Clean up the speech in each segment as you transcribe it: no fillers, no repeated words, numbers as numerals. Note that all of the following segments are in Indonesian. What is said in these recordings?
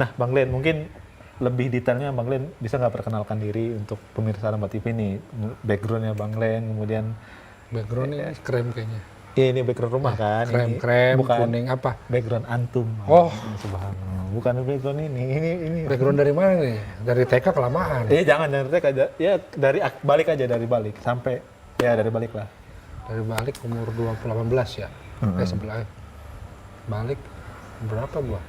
Nah, Bang Glenn, mungkin lebih detailnya Bang Glenn bisa nggak perkenalkan diri untuk pemirsa Lambat TV nih, backgroundnya Bang Glenn, kemudian Background ini krem kayaknya. ini background rumah kan, ini Krem bukan kuning apa? background antum. Oh, Subhanallah, bukan background ini. background dari mana nih? Dari TK kelamaan. Jangan TK aja, ya dari balik aja dari balik sampai ya dari balik lah. Dari balik umur 18 ya. Sebelah balik berapa gua?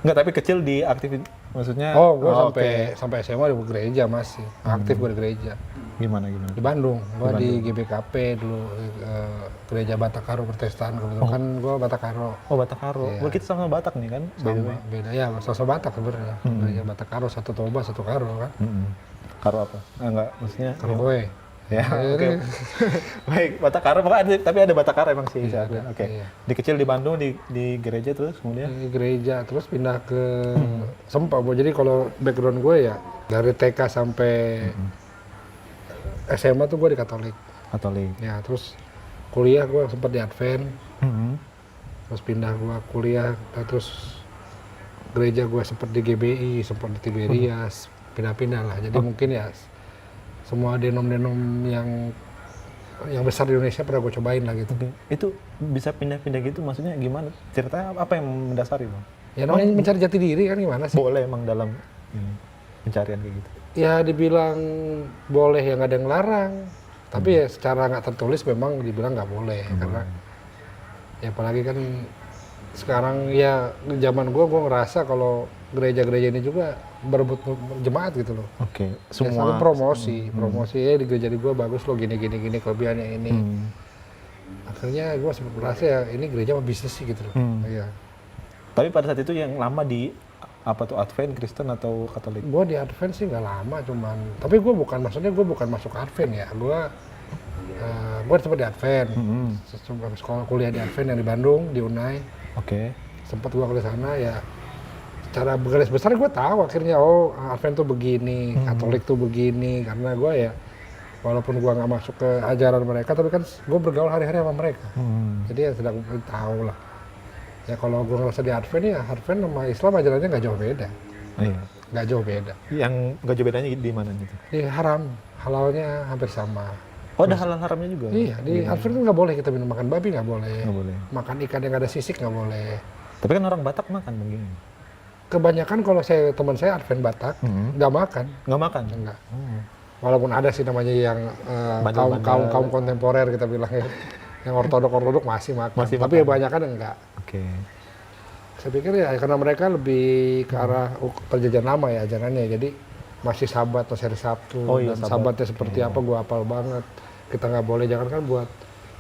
Enggak, tapi kecil di aktif maksudnya. Oh, gua oke. sampai SMA di gereja masih. Aktif gua di gereja. Gimana? Di Bandung, gua di GBKP dulu, Gereja Batakaro Protestan kebetulan kan gua Batakaro. Oh, Batakaro. Iya. Oh, kita sama Batak nih kan? By the way. Sama beda ya, sama Batak sebenarnya. Gereja Batakaro, satu Toba, satu Karo kan. Karo apa? Enggak, maksudnya. Karo kowe. Ya, oke. Baik, Batakaro, tapi ada Batakaro emang sih. Iya, Oke. iya. Di kecil di Bandung di gereja terus kemudian. Di gereja terus pindah ke Sempa. Jadi kalau background gue ya dari TK sampai SMA tuh gue di Katolik. Katolik. Ya terus kuliah gue sempat di Advent. Terus pindah gue kuliah, terus gereja gue sempat di GBI, sempat di Tiberias, pindah-pindah lah. Jadi mungkin ya semua denom-denom yang besar di Indonesia pernah gue cobain lah gitu. Oke. Itu bisa pindah-pindah gitu maksudnya gimana? Ceritanya apa yang mendasari, Bang? Ya namanya mencari jati diri kan gimana sih? Boleh emang dalam ini, pencarian kayak gitu. Ya dibilang boleh ya nggak ada yang larang. Tapi ya secara nggak tertulis memang dibilang nggak boleh. Karena ya apalagi kan sekarang ya di zaman gue ngerasa kalau gereja-gereja ini juga berebut jemaat gitu loh. Oke, Ya, semua selalu promosi ya di gereja di gue bagus loh gini kelebihannya ini. Akhirnya gue sempat merasa ya ini gereja mah bisnis sih gitu loh. Iya. Tapi pada saat itu yang lama di apa tuh, Advent, Kristen atau Katolik? Gue di Advent sih nggak lama cuman, tapi gue bukan masuk Advent ya. Gue sempat di Advent, sekolah kuliah di Advent yang di Bandung di Unai. Oke. Sempat gue ke sana ya. Secara garis besar gue tahu akhirnya Advent tuh begini, Katolik tuh begini, karena gue ya walaupun gue nggak masuk ke ajaran mereka, tapi kan gue bergaul hari-hari sama mereka. Jadi ya sedang tahu lah. Ya kalau gue ngerasa di Advent ya Advent sama Islam ajarannya nggak jauh beda. Iya. Nggak jauh beda. Yang nggak jauh bedanya di mana gitu? Di halalnya hampir sama. Oh, ada halal haramnya juga? Iya, di Advent kan nggak boleh kita minum, makan babi nggak boleh. Nggak boleh. Makan ikan yang ada sisik nggak boleh. Tapi kan orang Batak makan begini. Kebanyakan kalau teman saya Advent Batak nggak makan. Nggak makan? Enggak. Walaupun ada sih namanya yang kaum kontemporer kita bilangnya, yang ortodok masih makan. Tapi ya banyak kan enggak. Oke. Saya pikir ya karena mereka lebih ke arah perjanjian lama ya ajarannya, jadi masih Sabat atau hari Sabtu dan Sabatnya seperti apa gua hafal banget. Kita nggak boleh, jangan kan buat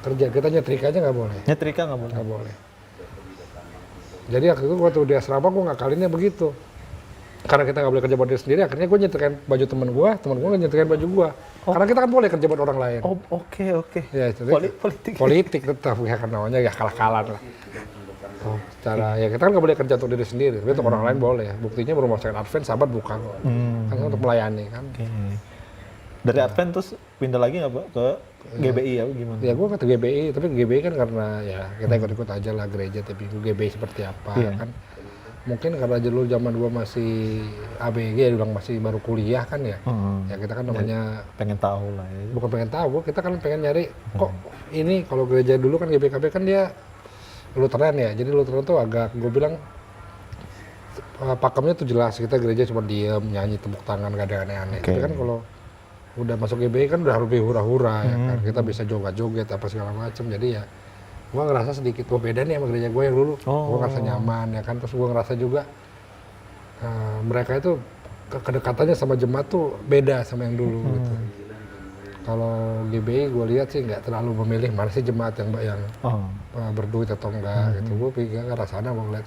kerja, kita nyetrika aja nggak boleh. Nyetrika nggak boleh? Nggak boleh. Jadi waktu itu waktu di asrama gue ngakalinnya begitu. Karena kita nggak boleh kerja buat diri sendiri, akhirnya gue nyetrikain baju temen gue nyetrikain baju gue. Karena kita kan boleh kerja buat orang lain. Oh, oke. Ya, jadi Politik. politik tetap ya kan namanya ya kalah-kalah lah. Secara ya kita kan nggak boleh kerja untuk diri sendiri, tapi untuk orang lain boleh. Buktinya rumah sakit Advent Sabat buka kok. Kan untuk melayani kan. Oke. Dari Advent terus pindah lagi nggak, Pak, ke GBI ya gimana? Ya gue ke GBI, tapi GBI kan karena ya kita ikut-ikut aja lah gereja, tapi GBI seperti apa kan. Mungkin karena dulu zaman gue masih ABG ya, bilang masih baru kuliah kan ya. Ya kita kan namanya pengen tahu lah ya. Bukan pengen tahu, kita kan pengen nyari kok ini kalau gereja dulu kan GBKB kan dia Lutheran ya. Jadi Lutheran tuh agak gue bilang pakemnya tuh jelas, kita gereja cuma diem, nyanyi, tepuk tangan, gak ada aneh-aneh. Tapi kan kalau udah masuk GBI kan udah lebih hura-hura ya kan, kita bisa joget-joget apa segala macam. Jadi ya gue ngerasa sedikit beda nih sama gereja gue yang dulu. Gue ngerasa nyaman ya kan, terus gue ngerasa juga mereka itu kedekatannya sama jemaat tuh beda sama yang dulu gitu. Kalau GBI gue lihat sih nggak terlalu memilih mana sih jemaat yang berduit atau enggak gitu. Gue pikir ke arah sana gue ngeliat.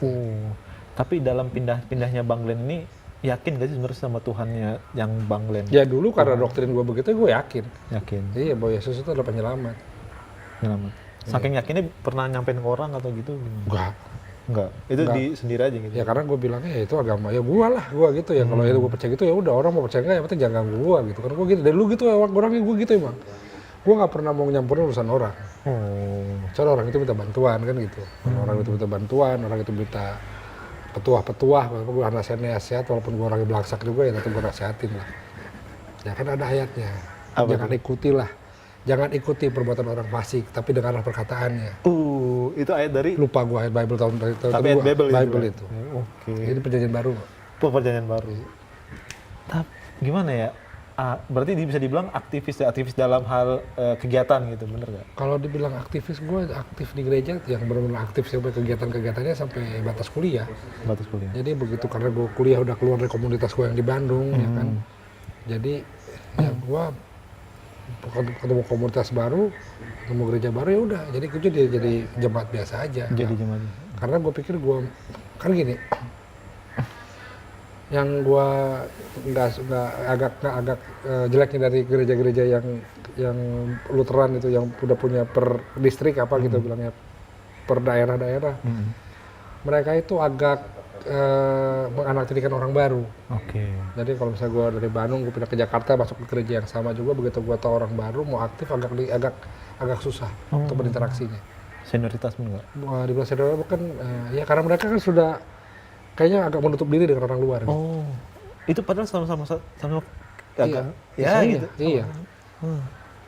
Tapi dalam pindahnya Bang Glenn ini yakin gak sih sebenarnya sama Tuhannya yang Bang Glenn? Ya dulu karena doktrin gue begitu gue yakin. Yakin? Iya bahwa Yesus itu adalah penyelamat. Penyelamat. Saking yakinnya pernah nyampein ke orang atau gitu? Enggak. Itu di sendiri aja gitu? Ya karena gue bilangnya ya itu agama, ya gue lah, gue gitu ya. Kalau itu gue percaya gitu ya udah, orang mau percaya enggak, yang penting jangan ganggu gue gitu. Karena gue gitu, dari dulu gitu ya, orangnya gue gitu emang. Gue nggak pernah mau nyampurin urusan orang. Soalnya orang itu minta bantuan kan gitu. Orang itu minta bantuan, orang itu minta petuah-petuah, gue nasihat walaupun gue orangnya belaksak juga ya tetap gue nasihatin lah. Ya kan ada ayatnya, jangan ikutilah, jangan ikuti perbuatan orang fasik, tapi dengarlah perkataannya. Itu ayat dari? Lupa gue ayat Bible tahun dari Tapi ayat Bible itu. Oke. Ini perjanjian baru. Perjanjian baru. Tapi gimana ya? Berarti bisa dibilang aktivis dalam hal kegiatan gitu, bener nggak? Kalau dibilang aktivis, gue aktif di gereja yang benar-benar aktif sampai kegiatan-kegiatannya sampai batas kuliah. Batas kuliah. Jadi begitu karena gue kuliah udah keluar dari komunitas gue yang di Bandung, ya kan. Jadi ya gue ketemu komunitas baru, ketemu gereja baru ya udah. Jadi gue jadi jemaat biasa aja. Jadi jemaat. Karena gue pikir gue kan gini. Yang gue agak jeleknya dari gereja-gereja yang Lutheran itu yang udah punya per distrik apa gitu bilangnya, per daerah-daerah, mereka itu agak menganaktifkan orang baru. Oke. Jadi kalau misalnya gue dari Bandung gue pindah ke Jakarta masuk ke gereja yang sama juga, begitu gue tahu orang baru mau aktif agak susah untuk berinteraksinya. Senioritas enggak? Di belah saudara bukan ya karena mereka kan sudah kayaknya agak menutup diri dengan orang luar. Oh, itu padahal sama iya. Ya gitu. Iya.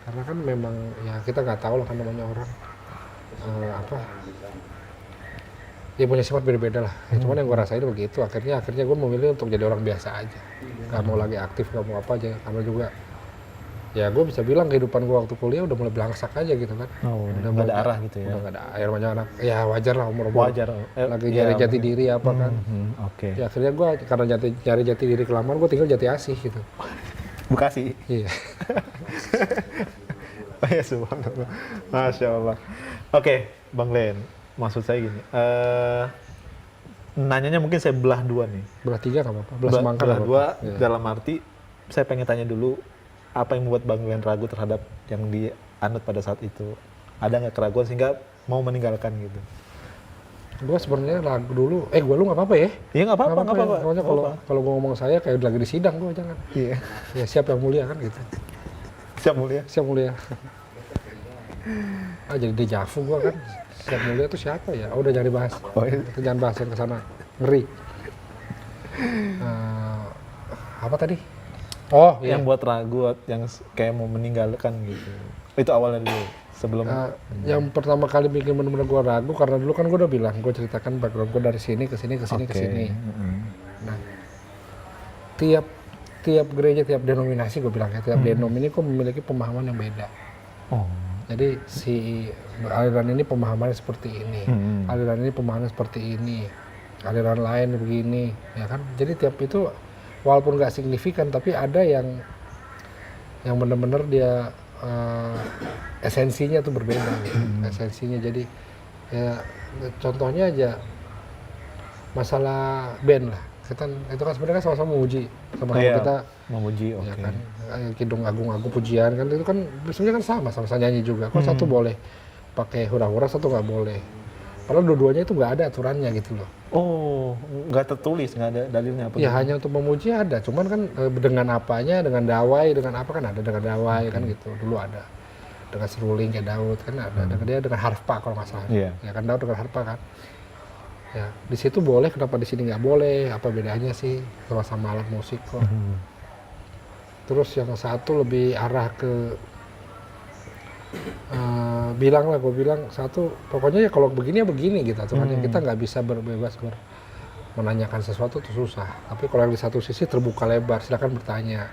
Karena kan memang ya kita nggak tahu lah kan namanya orang dia punya sifat beda-beda lah. Ya, cuman yang gue rasain begitu. Akhirnya gue memilih untuk jadi orang biasa aja. Gak mau lagi aktif, gak mau apa aja. Karena juga ya gue bisa bilang kehidupan gue waktu kuliah udah mulai belangsak aja gitu kan. Udah nggak ada arah gitu ya. Udah nggak ada air banyak anak. Ya wajar lah umur Wajar. lagi nyari jati diri apa kan. Oke. Ya akhirnya gue karena nyari jati diri kelamaan gue tinggal Jati Asih gitu. Bekasi. Iya. Oh ya subhanallah. Masya Allah. Oke, Bang Len. Maksud saya gini. Nanyanya mungkin saya belah dua nih. Belah tiga nggak apa-apa. Belah semangka belah nggak dua apa-apa. Iya. dalam arti saya pengen tanya dulu apa yang membuat Bang Len ragu terhadap yang dianut pada saat itu? Ada nggak keraguan sehingga mau meninggalkan gitu? Gue sebenarnya ragu dulu. Gue lu nggak apa-apa ya? Iya nggak apa-apa, nggak apa-apa. Pokoknya kalau gue ngomong saya kayak lagi di sidang gue jangan. Iya. Ya siap yang mulia kan gitu. Siap mulia. Siap mulia. Jadi dejavu gue kan. Siap mulia itu siapa ya? Udah jangan dibahas. Oh, iya. Jangan bahas yang kesana. Ngeri. Apa tadi? Oh iya. Yang buat ragu, yang kayak mau meninggalkan gitu. Itu awalnya dulu sebelum. Yang pertama kali bikin bener-bener gue ragu karena dulu kan gue udah bilang, gue ceritakan background gue dari sini ke sini ke sini ke sini. Nah, tiap gereja, tiap denominasi gue bilang ya, tiap denom ini kok memiliki pemahaman yang beda. Oh. Jadi si aliran ini pemahamannya seperti ini, aliran ini pemahamannya seperti ini, aliran lain begini, ya kan? Jadi tiap itu walaupun nggak signifikan, tapi ada yang benar-benar dia esensinya tuh berbeda, gitu. Esensinya. Jadi ya contohnya aja masalah band lah. Kita itu kan sebenarnya sama-sama memuji, sama-sama kita memuji, oke. Ya kan, Kidung Agung pujian kan itu kan sebenarnya kan sama-sama nyanyi juga. Kok satu boleh pakai hura-hura, satu nggak boleh. Padahal dua-duanya itu nggak ada aturannya gitu loh. Oh, nggak tertulis, nggak ada dalilnya apa? Ya hanya untuk memuji ada, cuman kan dengan apanya, dengan dawai, dengan apa kan ada, dengan dawai kan gitu. Dulu ada. Dengan seruling kayak Daud kan ada, dengan harpa kalau nggak salah. Iya. Ya kan Daud dengan harpa kan. Ya, di situ boleh, kenapa di sini nggak boleh? Apa bedanya sih sama alat musik kok? Terus yang satu lebih arah ke gue bilang satu, pokoknya ya kalau begini ya begini gitu. Aturannya kita nggak bisa bebas menanyakan sesuatu itu susah. Tapi kalau yang di satu sisi terbuka lebar, silakan bertanya.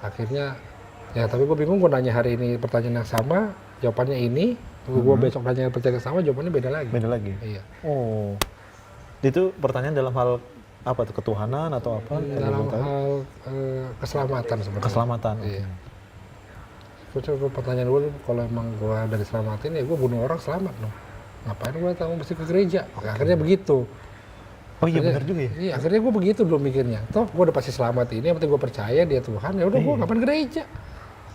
Akhirnya ya tapi gue bingung, gue nanya hari ini pertanyaan yang sama, jawabannya ini. Gue besok nanya pertanyaan yang sama, jawabannya beda lagi. Beda lagi? Iya. Oh. Itu pertanyaan dalam hal apa tuh, ketuhanan atau apa? Dalam hal keselamatan sebenarnya. Keselamatan. Iya. Gue pertanyaan gue, kalau emang gue dari selamatin ya gue bunuh orang selamat dong. Ngapain gue tahu mesti ke gereja? Oke, akhirnya begitu. Oh iya benar juga ya? Iya, akhirnya gue begitu dulu mikirnya. Toh gue udah pasti selamat ini, yang penting gue percaya dia Tuhan. Ya udah gue ngapain ke gereja?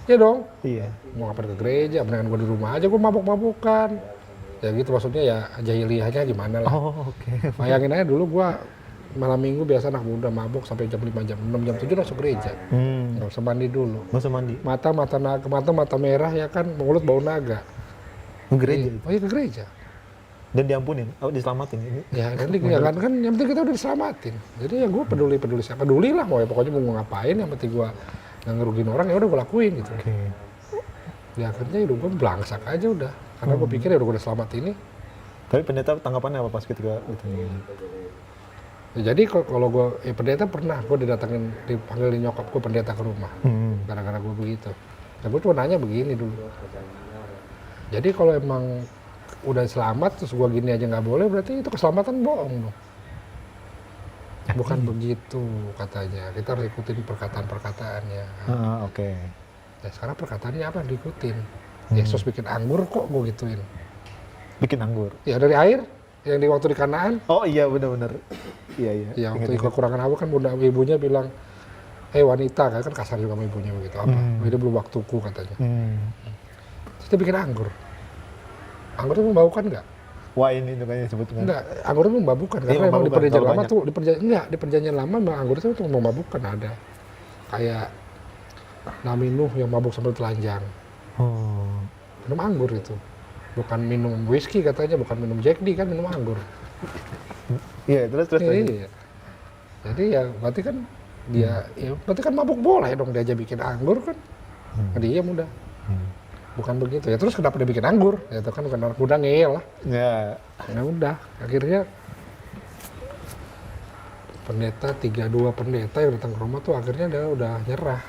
Ya dong. Iya. Mau ngapain ke gereja? Mendingan gue di rumah aja, gue mabuk-mabukan. Ya gitu, maksudnya ya jahiliyahnya gimana lah. Oh oke. Bayangin aja dulu gue malam minggu biasa anak muda mabuk sampai jam 5, jam 6, jam 7 masuk gereja. Nggak usah mandi dulu. Nggak usah mandi? Mata merah ya kan, mulut bau naga. Ke gereja? Oh iya ke gereja. Dan diampunin, diselamatin. Ini Ya nanti kan yang penting kita udah diselamatin. Jadi ya gue peduli siapa peduli lah mau ya pokoknya mau ngapain yang penting gue nggak ngerugiin orang ya udah gue lakuin gitu. oke. Ya akhirnya hidup gue belangsak aja udah. Karena gue pikir ya udah gue selamat ini. Tapi pendeta tanggapannya apa pas ketika ditanya? Ya, jadi kalau gue ya pendeta pernah gue dipanggilin nyokap gue pendeta ke rumah. Gara-gara gue begitu. Dan gue cuma nanya begini dulu. Jadi kalau emang udah selamat terus gua gini aja nggak boleh berarti itu keselamatan bohong dong. Bukan begitu katanya. Kita harus ikutin perkataan-perkataannya. Oke. Ya sekarang perkataannya apa yang diikutin? Yesus bikin anggur kok gua gituin. Bikin anggur. Ya dari air yang di waktu di Kanaan. Oh iya benar-benar. Iya. Ya waktu kekurangan hawa kan bunda ibunya bilang, wanita kan kasar juga sama ibunya begitu apa? Ini belum waktuku katanya. Terus dia bikin anggur. Anggur itu membaukan nggak? Wine itu kayaknya disebut kan? Enggak, anggur itu membabukkan karena memang di perjanjian lama tuh di perjanjian lama memang anggur itu untuk membabukkan ada. Kayak Nabi Nuh yang mabuk sampai telanjang. Minum anggur itu. Bukan minum whisky katanya, bukan minum Jack D kan minum anggur. Iya, terus. Iya. Jadi ya berarti kan berarti kan mabuk boleh dong dia aja bikin anggur kan. Dia mudah. Bukan begitu ya, terus kenapa dia bikin anggur? Ya itu kan karena udah ngeyel lah. Ya. Ya udah, akhirnya dua pendeta yang datang ke rumah tuh akhirnya dia udah nyerah.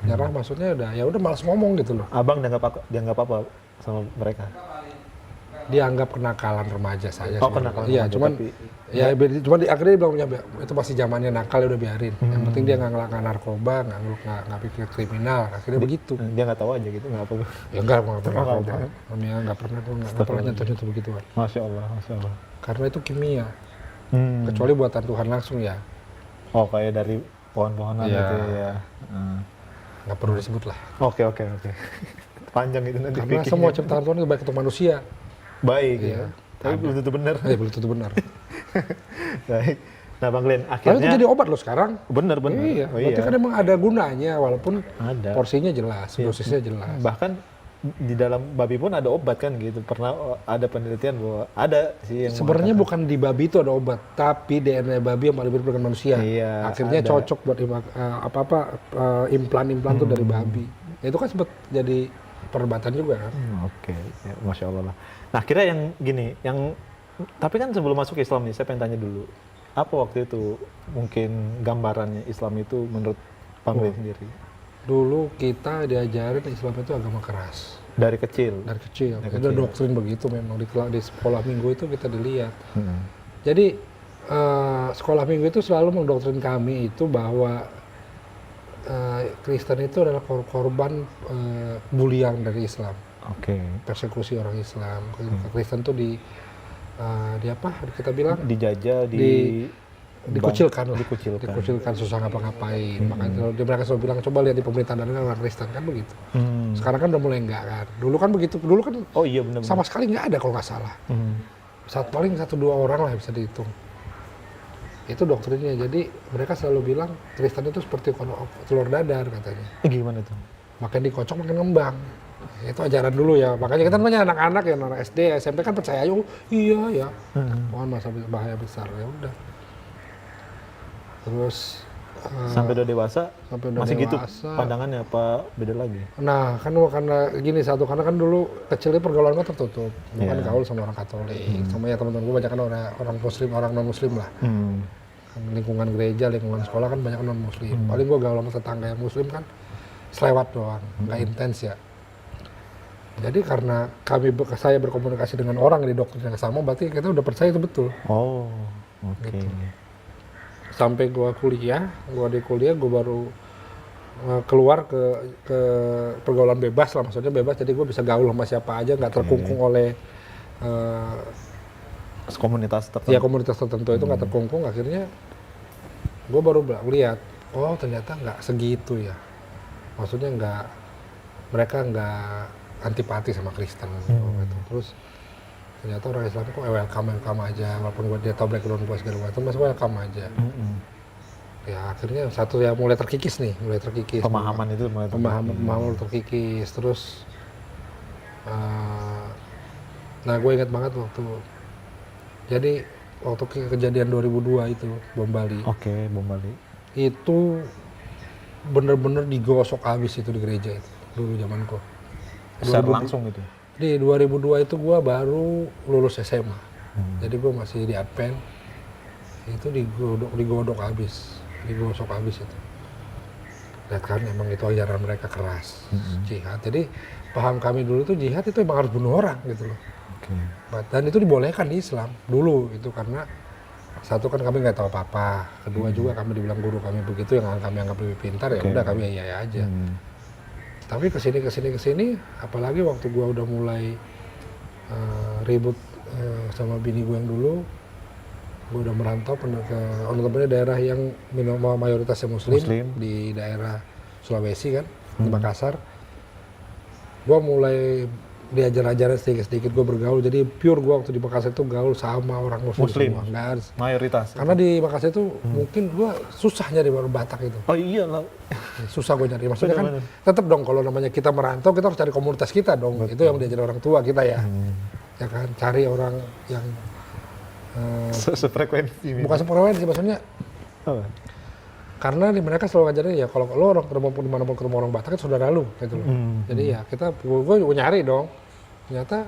Nyerah maksudnya udah malas ngomong gitu loh. Abang dianggap apa sama mereka? Dianggap kenakalan remaja saja. Kenakalan iya, remaja, cuman akhirnya dia bilang itu pasti zamannya nakal ya udah biarin. Yang penting dia nggak narkoba, nggak pikir kriminal. Akhirnya begitu. Dia nggak tahu aja gitu, nggak apa? Ya nggak pernah narkoba. Namanya nggak pernah nyentuh begituan. Masya Allah. Karena itu kimia. Kecuali buatan Tuhan langsung ya. Oh kayak dari pohon-pohonan gitu ya. Nggak perlu disebut lah. Oke. Panjang itu nanti. Karena semua ciptaan Tuhan itu baik untuk manusia. Baik Iya. ya. Tapi belum tentu benar. Belum tentu benar. Baik. Nah Bang Glenn, Tapi itu akhirnya jadi obat loh sekarang. benar. Iya. Oh, Berarti kan emang ada gunanya walaupun ada. porsinya jelas, dosisnya jelas. Bahkan di dalam babi pun ada obat kan gitu. Pernah ada penelitian bahwa ada sih yang sebenarnya bukan di babi itu ada obat, tapi DNA babi yang paling mirip dengan manusia. Iya, akhirnya ada. cocok buat implan-implan tuh dari babi. Ya, itu kan sempat jadi perdebatan juga kan. Oke. Ya, Masya Allah lah. Nah kira yang gini, tapi kan sebelum masuk Islam nih, saya pengen tanya dulu. Apa waktu itu mungkin gambarannya Islam itu menurut Bang Glenn sendiri? Dulu kita diajarin Islam itu agama keras. Dari kecil? Dari kecil. Ada doktrin begitu memang di sekolah minggu itu kita dilihat. Jadi sekolah minggu itu selalu mendoktrin kami itu bahwa Kristen itu adalah korban bulian dari Islam. Oke. Persekusi orang Islam. Kristen tuh kita bilang dijajah, dikucilkan susah ngapa-ngapain. Makanya mereka selalu bilang coba lihat di pemerintahan dan orang Kristen kan begitu. Sekarang kan udah mulai enggak kan. Dulu kan begitu. Dulu kan oh iya benar. sama sekali nggak ada kalau nggak salah. Paling 1-2 orang lah bisa dihitung. Itu doktrinnya. Jadi mereka selalu bilang Kristen itu seperti telur dadar katanya. Gimana tuh? Makin dikocok makin ngembang. Itu ajaran dulu ya. Makanya kita namanya anak-anak ya, anak SD, SMP kan percaya, iya ya. Mohon masa bahaya besar ya udah. Terus sampai udah dewasa masih gitu dewasa. Pandangannya apa beda lagi? Nah kan karena gini karena kan dulu kecilnya pergaulan gue tertutup. Bukan gaul sama orang Katolik, sama ya teman-teman gue banyak kan orang Muslim, orang non Muslim lah. Lingkungan gereja, lingkungan sekolah kan banyak non Muslim. Paling gue gaul sama tetangga yang Muslim kan selewat doang, nggak intens ya. Jadi karena saya berkomunikasi dengan orang yang di doktrin yang sama, berarti kita udah percaya itu betul. Oh, oke. Gitu. Sampai gua di kuliah gua baru keluar ke pergaulan bebas lah, maksudnya bebas, jadi gua bisa gaul sama siapa aja, nggak terkungkung oleh komunitas tertentu. Ya komunitas tertentu itu nggak terkungkung. Akhirnya gua baru lihat, oh ternyata nggak segitu ya. Maksudnya mereka nggak antipati sama Kristen gitu. Terus ternyata orang Islam kok welcome aja, walaupun dia tahu background gue segala macam, masih welcome aja. Ya akhirnya mulai terkikis. Pemahaman itu mulai terkikis. Terus Nah gue ingat banget jadi waktu kejadian 2002 itu bom Bali. Oke, bom Bali. Itu bener-bener digosok habis itu di gereja itu dulu zamanku. Secara langsung itu. Di 2002 itu gue baru lulus SMA. Jadi gue masih di Advent. Itu digodok habis, digosok habis itu. Lihat kan emang itu ajaran mereka keras, jihad. Jadi paham kami dulu itu jihad itu emang harus bunuh orang gitu loh. Dan itu dibolehkan di Islam dulu itu karena satu kan kami nggak tahu apa-apa, kedua juga kami dibilang guru kami begitu yang kami anggap lebih pintar, ya udah kami iya aja. Tapi kesini apalagi waktu gua udah mulai ribut sama bini gua yang dulu, gua udah merantau ke daerah yang mayoritasnya muslim di daerah Sulawesi kan, di Makassar. Gua mulai diajar-ajaran sedikit-sedikit gue bergaul, jadi pure gue waktu di Makassar itu gaul sama orang muslim semua. Nggak harus. Mayoritas. Karena di Makassar itu mungkin gue susah nyari orang Batak itu. Oh iya lah. Susah gue nyari, maksudnya kan tetap dong kalau namanya kita merantau kita harus cari komunitas kita dong. Betul. Itu yang diajar orang tua kita ya. Ya kan, cari orang yang sefrekuensi. Bukan sefrekuensi maksudnya. Karena di mereka selalu ngajarin ya kalau lo orang dimanapun ketemu orang Batak itu saudara lu gitu loh. Jadi ya gue nyari dong. Ternyata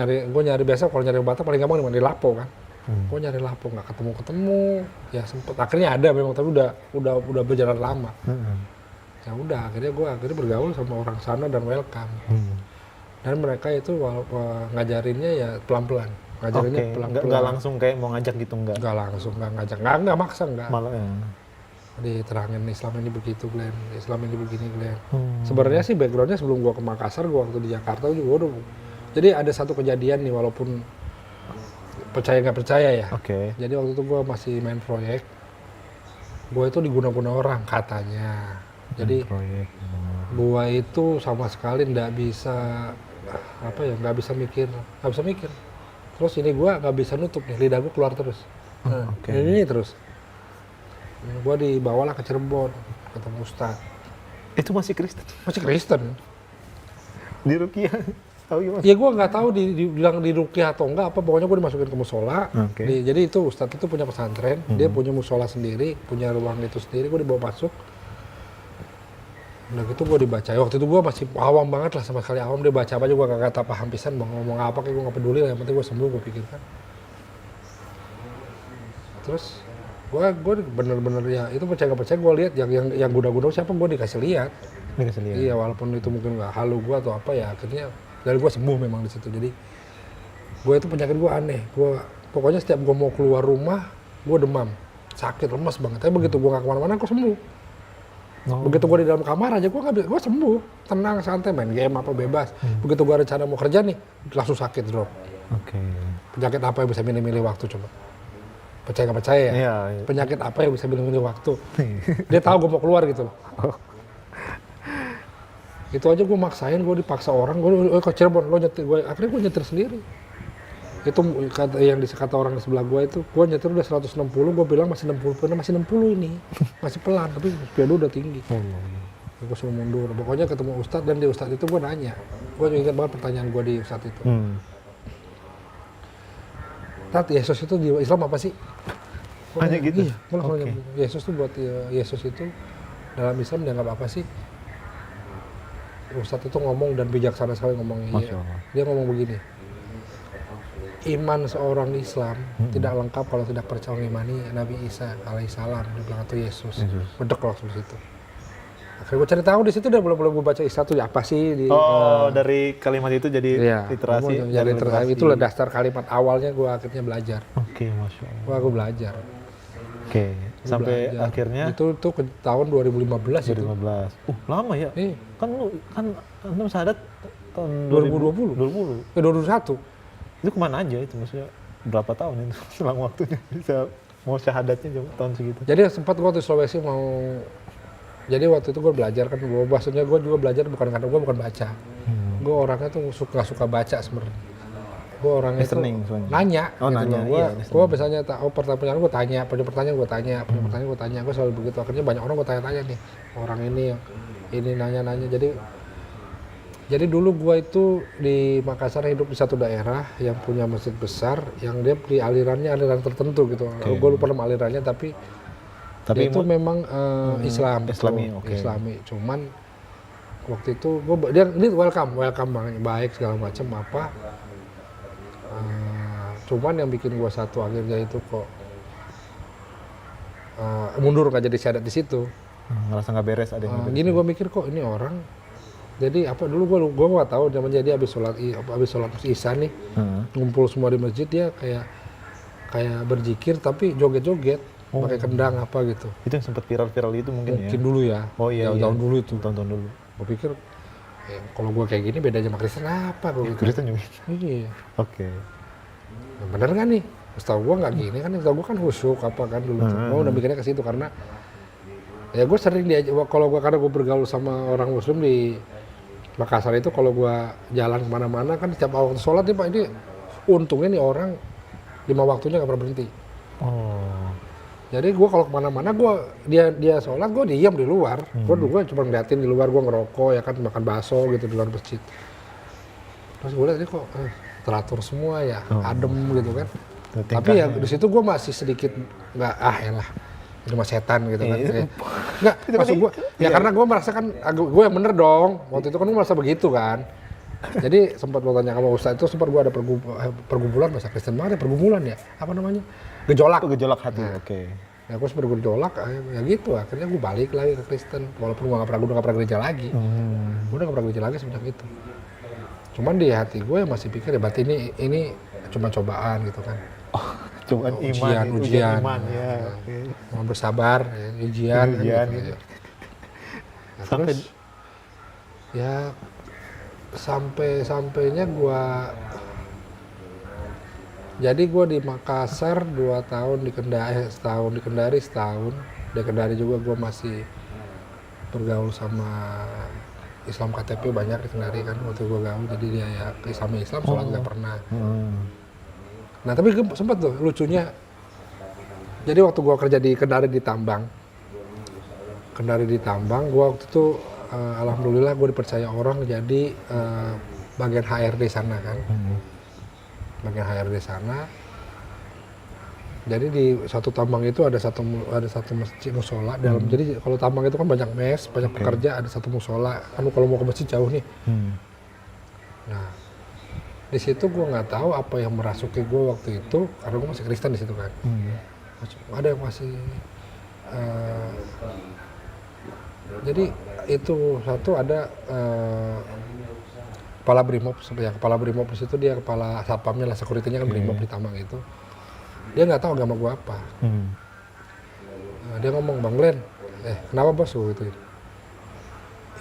gue nyari biasa kalau nyari Batak paling gampang di Lapo kan. Gue nyari Lapo nggak ketemu, ya sempet akhirnya ada memang tapi udah berjalan lama. Ya udah akhirnya bergaul sama orang sana dan welcome. Dan mereka itu ngajarinnya ya pelan-pelan. Ngajarinnya pelan-pelan. Nggak langsung kayak mau ngajak gitu enggak? Nggak langsung, nggak ngajak, nggak maksa nggak. Malah ya. Diterangin Islam ini begitu Glenn, Islam ini begini Glenn. Sebenarnya sih backgroundnya sebelum gua ke Makassar, gua waktu di Jakarta juga jadi ada satu kejadian nih walaupun percaya nggak percaya ya. Jadi waktu itu gua masih main proyek, gua itu diguna-guna orang katanya. Jadi gua itu sama sekali nggak bisa nggak bisa mikir. Terus ini gua nggak bisa nutup nih, lidah gua keluar terus. Ini terus. Gue dibawalah ke Cirebon, ketemu Ustadz. Itu masih Kristen? Masih Kristen. Di Rukiah? Tahu gimana? Ya gue nggak tahu dibilang di Rukiah atau enggak, pokoknya gue dimasukin ke musola. Jadi itu Ustadz itu punya pesantren, dia punya musola sendiri, punya ruang itu sendiri, gue dibawa masuk. Udah gitu gue dibaca. Waktu itu gue masih awam banget lah, sama sekali awam. Dia baca apa aja gue gak kata paham pisan, mau ngomong apa kayak gue gak peduli lah, yang penting gue sembuh, gue pikirkan. Terus gue bener-bener ya itu percaya gak percaya gue lihat yang guna-guna siapa gue dikasih lihat. Iya walaupun itu mungkin nggak halu gue atau apa ya akhirnya dari gue sembuh memang di situ. Jadi gue itu penyakit gue aneh. Gue pokoknya setiap gue mau keluar rumah gue demam, sakit, lemas banget. Tapi begitu gue nggak kemana-mana gue sembuh. Begitu gue di dalam kamar aja gue sembuh, tenang, santai, main game apa bebas. Begitu gue rencana mau kerja nih langsung sakit drop. Penyakit apa yang bisa milih-milih waktu coba? Percaya nggak percaya ya? Iya. Penyakit apa yang bisa milih-milih waktu? Dia tahu gue mau keluar gitu loh. Itu aja gue maksain, gue dipaksa orang, gue ke Cirebon, lo nyetir, akhirnya gue nyetir sendiri. Itu yang dikata orang di sebelah gue itu, gue nyetir udah 160, gue bilang masih 60 ini, masih pelan, tapi sepeda udah tinggi. Gue suruh mundur, pokoknya ketemu Ustadz dan di Ustadz itu gue nanya, gue ingat banget pertanyaan gue di Ustadz itu. Tat, Yesus itu di Islam apa sih? Hanya gitu? Iya, Yesus itu buat Yesus itu dalam Islam dianggap apa sih? Ustadz itu ngomong dan bijaksana sekali ngomongnya. Dia ngomong begini, iman seorang Islam tidak lengkap kalau tidak percaya mengimani Nabi Isa alaihissalam, dia bilang itu Yesus. Bedek langsung di situ. Akhirnya gue cari tahu di situ, udah boleh gue baca Isa itu apa sih? Dari kalimat itu jadi literasi. Jadi literasi itulah dasar kalimat awalnya gue akhirnya belajar. Masya Allah. Gue belajar. Sampai belajar. Akhirnya itu ke tahun 2015 itu. Lama ya? Kan lu syahadat tahun 2020. 2021. Itu kemana aja itu maksudnya? Berapa tahun itu selang waktunya bisa mau syahadatnya tahun segitu? Jadi sempat gue di Sulawesi mau. Jadi waktu itu gue belajar kan, maksudnya gue juga belajar bukan karena gue bukan baca. Gue orangnya tuh suka baca sebenarnya. Gue orangnya tuh nanya. Gue biasanya pertanyaan gue tanya, punya pertanyaan gue tanya, gue selalu begitu. Akhirnya banyak orang gue tanya-tanya nih, orang ini nanya-nanya. Jadi dulu gua itu di Makassar hidup di satu daerah yang punya masjid besar, yang dia di aliran tertentu gitu. Gua lupa nama alirannya, tapi dia itu memang Islam. Islami, oke. Islami. Cuman waktu itu dia welcome banget, baik segala macam apa. Cuman yang bikin gua satu akhirnya itu kok mundur nggak jadi syahadat di situ. Ngerasa nggak beres ada yang Gini gua mikir kok ini orang. Jadi apa dulu gua nggak tahu zaman jadi habis sholat isya nih ngumpul semua di masjid, dia kayak berzikir tapi joget-joget pakai kendang apa gitu. Itu yang sempat viral itu mungkin ya. Dulu ya. Oh iya. Tahun dulu itu. Tahun dulu. Gua pikir kalau gua kayak gini bedanya sama Kristen apa gua gitu. Kristen juga. Iya. Oke. Bener kan nih? Setahu gua nggak gini kan, setahu gua kan khusyuk apa kan dulu. Gua udah mikirnya ke situ karena ya gue sering karena gue bergaul sama orang Muslim di Makassar itu, kalau gue jalan kemana-mana kan setiap waktu sholat nih Pak, ini untungnya nih orang 5 waktunya nggak pernah berhenti. Oh. Jadi gue kalau kemana-mana dia sholat, gue diam di luar. Gue cuma ngeliatin di luar, gue ngerokok ya kan, makan bakso gitu di luar masjid. Terus gue lihat ini kok teratur semua ya, adem gitu kan. Tapi ya di situ gue masih sedikit nggak elah. Itu mah setan gitu kan. Enggak, maksud gue, ya karena gue merasakan, gue yang bener dong. Waktu itu kan gue merasa begitu kan. Jadi sempat gue tanya sama Ustadz itu, sempat gue ada pergumulan, bahasa Kristen banget ya, pergumulan ya, apa namanya? Gejolak hati, oke. Ya gue sempat gejolak, ya gitu, akhirnya gue balik lagi ke Kristen. Walaupun gue gak pernah gereja lagi. Gue udah gak pernah gereja lagi semenjak itu. Cuman di hati gue masih pikir ya berarti ini cuma cobaan gitu kan. Cobaan ujian iman ya. Mau bersabar, ujian gitu. Ya. Nah, terus ya sampainya jadi gue di Makassar 2 tahun, setahun di Kendari juga gue masih bergaul sama Islam KTP banyak di Kendari kan waktu gue gaul, jadi dia ya Islam sholat nggak pernah. Nah tapi sempet tuh lucunya, jadi waktu gue kerja di Kendari di tambang, gue waktu itu alhamdulillah gue dipercaya orang jadi bagian HRD sana kan, bagian HRD sana. Jadi di satu tambang itu ada satu masjid musola dalam. Jadi kalau tambang itu kan banyak banyak pekerja, ada satu musola. Kan kalau mau ke masjid jauh nih. Nah di situ gue nggak tahu apa yang merasuki gue waktu itu, karena gue masih Kristen di situ kan. Ada yang masih jadi itu satu ada kepala Brimob di situ, dia kepala satpamnya lah, security-nya kan Brimob di tambang itu. Dia nggak tahu agama gue apa. Nah, dia ngomong, Bang Glenn, kenapa bos gitu?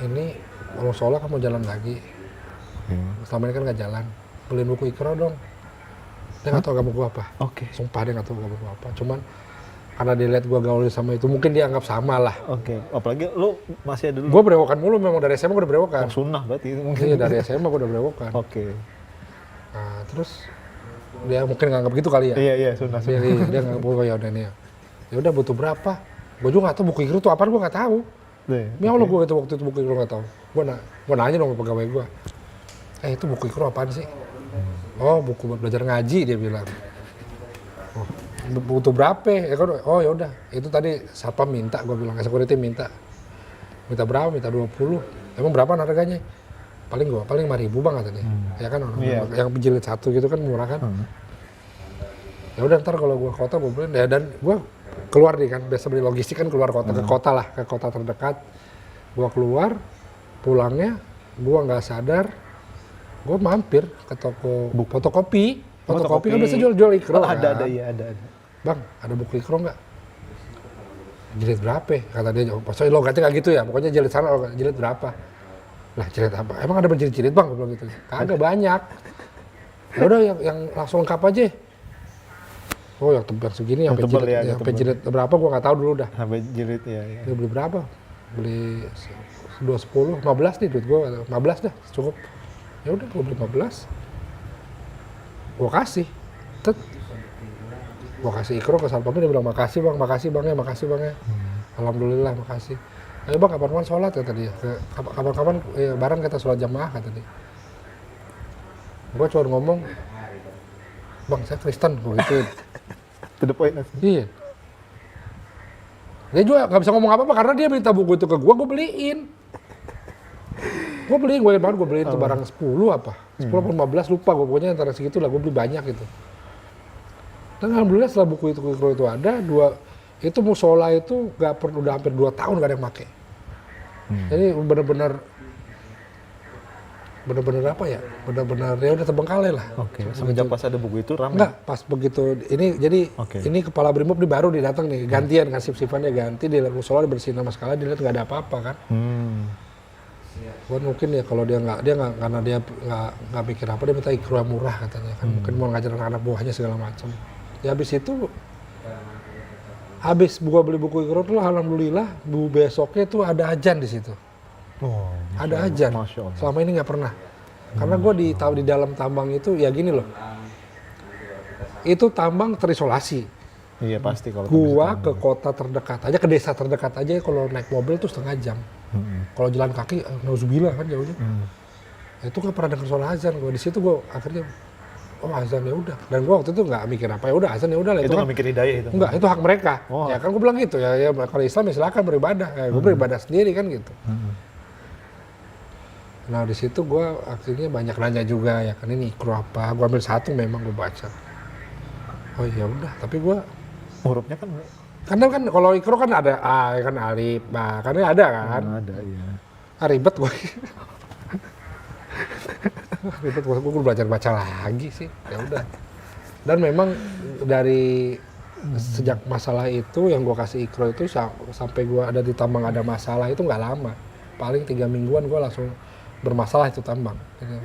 Ini mau sholat kan mau jalan lagi. Selama ini kan nggak jalan. Beliin buku Iqra dong. Dia nggak tahu agama gue apa. Sumpah dia nggak tahu agama gue apa. Cuman karena dia lihat gue gaul sama itu, mungkin dia anggap sama lah. Apalagi lu masih ada dulu. Gue berewokan mulu, memang dari SMA gue udah berewokan. Sunnah berarti itu mungkin. Iya, dari SMA gue udah berewokan. Nah, terus dia mungkin nganggap gitu kali ya. Iya, sunnah. Dia nganggap gue ya udah nih. Ya udah butuh berapa? Gue juga nggak tahu buku Iqra itu apaan, gue nggak tahu. Ya Allah, gue itu waktu itu buku Iqra nggak tahu. Gue nanya dong ke pegawai gue. Itu buku Iqra apaan sih? Oh, buku belajar ngaji, dia bilang. Oh, butuh berapa? Oh ya udah, itu tadi siapa minta, gue bilang, security minta berapa? Minta 20. Emang berapa harganya? Paling 5.000 bang katanya. Ya kan orang yang jilid 1 gitu kan murah kan. Ya udah, ntar kalau gue kota gue beliin ya, dan gue keluar nih kan, biasa beli logistik kan keluar kota, ke kota terdekat. Gue keluar, pulangnya gue nggak sadar, gue mampir ke toko fotokopi kan biasa jual Iqra. Ada. Bang, ada buku Iqra nggak? Jilid berapa? Kata dia, pokoknya logatnya nggak gitu ya, pokoknya jilid sana, jilid berapa? Lah jilid apa? Emang ada berjilid-jilid bang? Gue bilang gitu. Kagak banyak. Ya udah yang langsung lengkap aja. Oh yang tebal segini, yang tebal ya, sampai jilid berapa gue nggak tahu dulu dah. Sampai jilid ya. Dia beli berapa? Beli 210, 15 nih duit gue, 15 dah cukup. Ya udah gue beli 15. Gue kasih. Gue kasih Iqra ke satpamnya, dia bilang makasih bang ya. Alhamdulillah makasih. ayo bang kapan-kapan sholat kata dia, kapan-kapan bareng kita sholat jamaah kata dia. Gue cuma ngomong, bang saya Kristen, gue gituin. To the point. Iya. Dia juga nggak bisa ngomong apa-apa karena dia minta buku itu ke gue beliin. Gue ingat banget gue beliin itu barang 10 apa, 10 atau 15 lupa gue, pokoknya antara segitu lah, gue beli banyak gitu. Dan alhamdulillah setelah buku itu ada, itu musola itu nggak perlu, udah hampir 2 tahun gak ada yang pakai. Jadi benar-benar apa ya, benar-benar ya udah terbengkalai lah. Oke. Semenjak pas ada buku itu ramai. Enggak, pas begitu ini jadi ini kepala Brimob nih baru datang nih, gantian kan sip-sipannya ganti, di musola dibersihin sama sekali, dilihat nggak ada apa-apa kan. Buat mungkin ya kalau dia nggak karena dia nggak mikir apa, dia minta ikro yang murah katanya kan, mungkin mau ngajar anak buahnya segala macam. Ya habis gua beli buku ikro tuh alhamdulillah besoknya tuh ada ajan di situ. Oh, ada ajan. Selama ini nggak pernah. Karena gua tahu di dalam tambang itu ya gini loh. Itu tambang terisolasi. Iya pasti kalau gua ke kota terdekat aja, ke desa terdekat aja kalau naik mobil tuh setengah jam. Kalau jalan kaki, nauzubillah kan jauhnya. Itu gak pernah dengar suara azan gua. Di situ gua akhirnya azan ya udah. Dan gua waktu itu nggak mikir apa, ya udah azan ya udah lah. Itu nggak mikir hidayah itu. Enggak, itu hak mereka. Ya kan gua bilang gitu ya kalau Islam ya silakan beribadah. Gua beribadah sendiri kan gitu. Nah di situ gua akhirnya banyak nanya juga ya kan, ini ikro apa? Gua ambil satu memang gua baca. Oh ya udah, tapi gua hurufnya kan karena kan kalau ikro kan ada A kan, alif, ba, kan ada kan? Ada iya. Ribet gue. Ribet gue belajar baca lagi sih. Ya udah. Dan memang dari sejak masalah itu yang gue kasih ikro itu sampai gue ada di tambang ada masalah itu nggak lama. Paling 3 mingguan gue langsung bermasalah itu tambang. Gitu.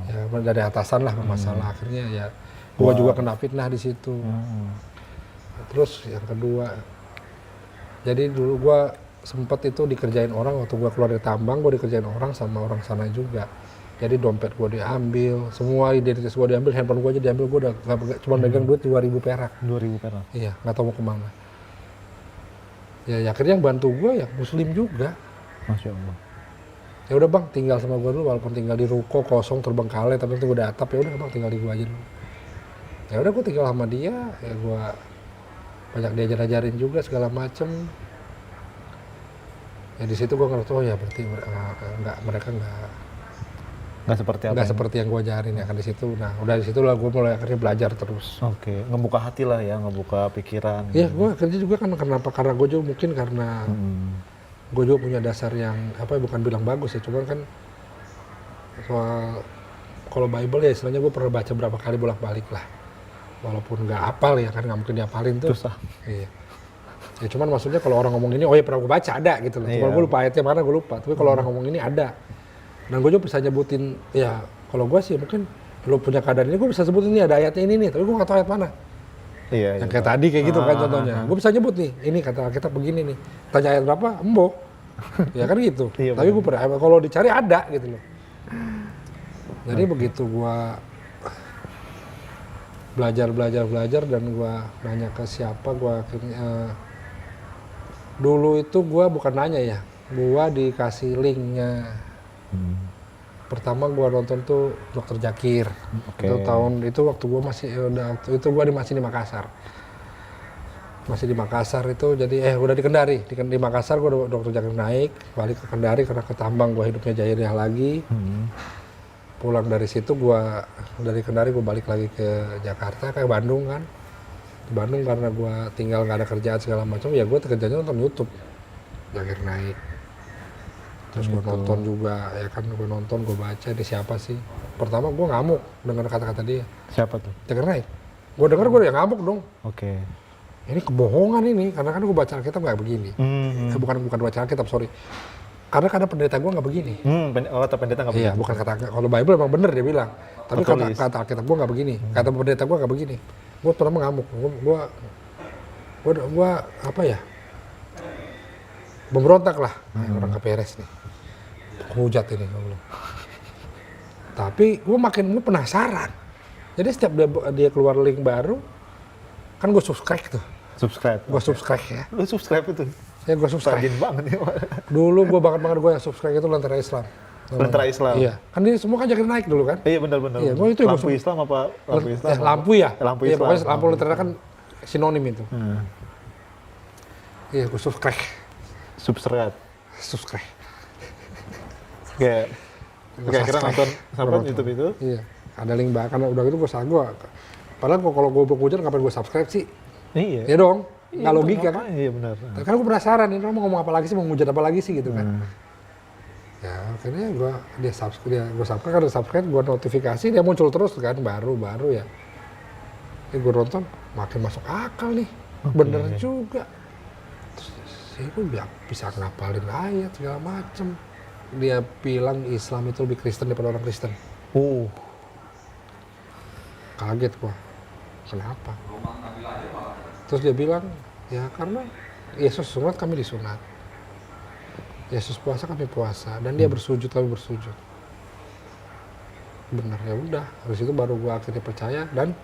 Ya dari atasan lah bermasalah. Akhirnya ya gue juga kena fitnah di situ. Terus yang kedua, jadi dulu gue sempet itu dikerjain orang waktu gue keluar dari tambang, gue dikerjain orang sama orang sana juga. Jadi dompet gue diambil, semua identitas gue diambil, handphone gue aja diambil, gue udah cuma megang duit 2.000 perak. 2.000 perak? Iya, nggak tahu mau kemana. Ya akhirnya yang bantu gue ya muslim juga. Masya Allah. Ya udah bang, tinggal sama gue dulu, walaupun tinggal di ruko kosong terbengkalai, tapi itu udah atap, ya udah bang tinggal di gue aja dulu. Ya udah gue tinggal sama dia, ya gue banyak diajarin juga segala macem. Ya di situ gue ngerti, oh ya berarti mereka nggak seperti yang gue ajarin ya kan di situ. Nah udah di situ lah gue mulai akhirnya belajar terus. Oke, ngebuka hati lah ya, ngebuka pikiran. Iya, gue akhirnya juga kan kenapa? Karena gue juga mungkin karena gue juga punya dasar yang apa, bukan bilang bagus ya, cuman kan soal kalau Bible ya istilahnya gue pernah baca berapa kali bolak-balik lah. Walaupun nggak hafal ya kan, nggak mungkin dihafalin tuh. Susah. Iya. Ya cuman maksudnya kalau orang ngomong ini, oh ya pernah gue baca ada gitu loh. Cuman gue lupa ayatnya mana, gue lupa. Tapi kalau orang ngomong ini ada. Dan gue juga bisa nyebutin, ya kalau gue sih mungkin lo punya keadaan ini, gue bisa sebutin ini ada ayatnya ini nih. Tapi gue nggak tahu ayat mana. Iya. Yang kayak tadi kayak gitu kan contohnya. Gue bisa nyebut nih, ini kata kita begini nih. Tanya ayat berapa, embo. Ya kan gitu. Iya, tapi gue pernah, kalau dicari ada gitu loh. Jadi begitu gue belajar dan gue nanya ke siapa, gue akhirnya dulu itu gue bukan nanya ya, gue dikasih linknya. Pertama gue nonton tuh Dr. Zakir. Itu tahun itu waktu gue masih di Makassar. Masih di Makassar itu, jadi udah di Kendari. Di Makassar gue Dr. Zakir naik, balik ke Kendari karena ke tambang gue hidupnya jaya lagi. Pulang dari situ dari Kendari gue balik lagi ke Jakarta, kayak Bandung kan. Di Bandung karena gue tinggal nggak ada kerjaan segala macam, ya gue kerjanya nonton YouTube. Zakir naik. Terus gue nonton juga, ya kan gue nonton, gue baca ini siapa sih. Pertama gue ngamuk dengar kata-kata dia. Siapa tuh? Zakir naik. Gue dengar gue ya ngamuk dong. Oke. Ini kebohongan ini, karena kan gue baca Alkitab nggak begini. Bukan baca Alkitab, sorry. Karena pendeta gue nggak begini. Kata pendeta nggak begini? Iya, bukan kata, kalau Bible emang bener dia bilang. Tapi kata Alkitab gue nggak begini. Kata pendeta gue nggak begini. Gue pertama ngamuk. Gue apa ya? Memberontak lah. Orang keperes nih. Hujat ini. Tapi gue penasaran. Jadi setiap dia keluar link baru, kan gue subscribe tuh. Subscribe. Gue subscribe ya. Lu subscribe itu. Ya gue subscribe. Rajin banget ya. Dulu gue banget gue yang subscribe itu Lentera Islam. Lentera Islam. Iya. Kan dia semua kan jadi naik dulu kan. Iya benar-benar. Iya, gua itu yang lampu gua Islam apa lampu Islam? Lampu ya. Lampu Iya, Islam. pokoknya lampu Lentera kan sinonim itu. Iya, gue subscribe. Subscribe. Subscribe. Kayak kira nonton sampai YouTube itu. Iya. Ada link bahkan udah gitu gue padahal kalau gue hujan ngapain gue subscribe sih? Iya. Ya dong. Iya, Nggak logika kan? Iya benar. Karena gue penasaran ini orang mau ngomong apa lagi sih, mau ngujat apa lagi sih gitu kan. Ya akhirnya gue subscribe, gue notifikasi dia muncul terus kan baru ya. Gue nonton makin masuk akal nih, bener juga. Terus gue bisa ngapalin ayat segala macem. Dia bilang Islam itu lebih Kristen daripada orang Kristen. Kaget gue, kenapa? Terus dia bilang, ya karena Yesus sunat kami disunat. Yesus puasa kami puasa, dan dia bersujud kami bersujud. Bener, ya udah. Habis itu baru gue akhirnya percaya, dan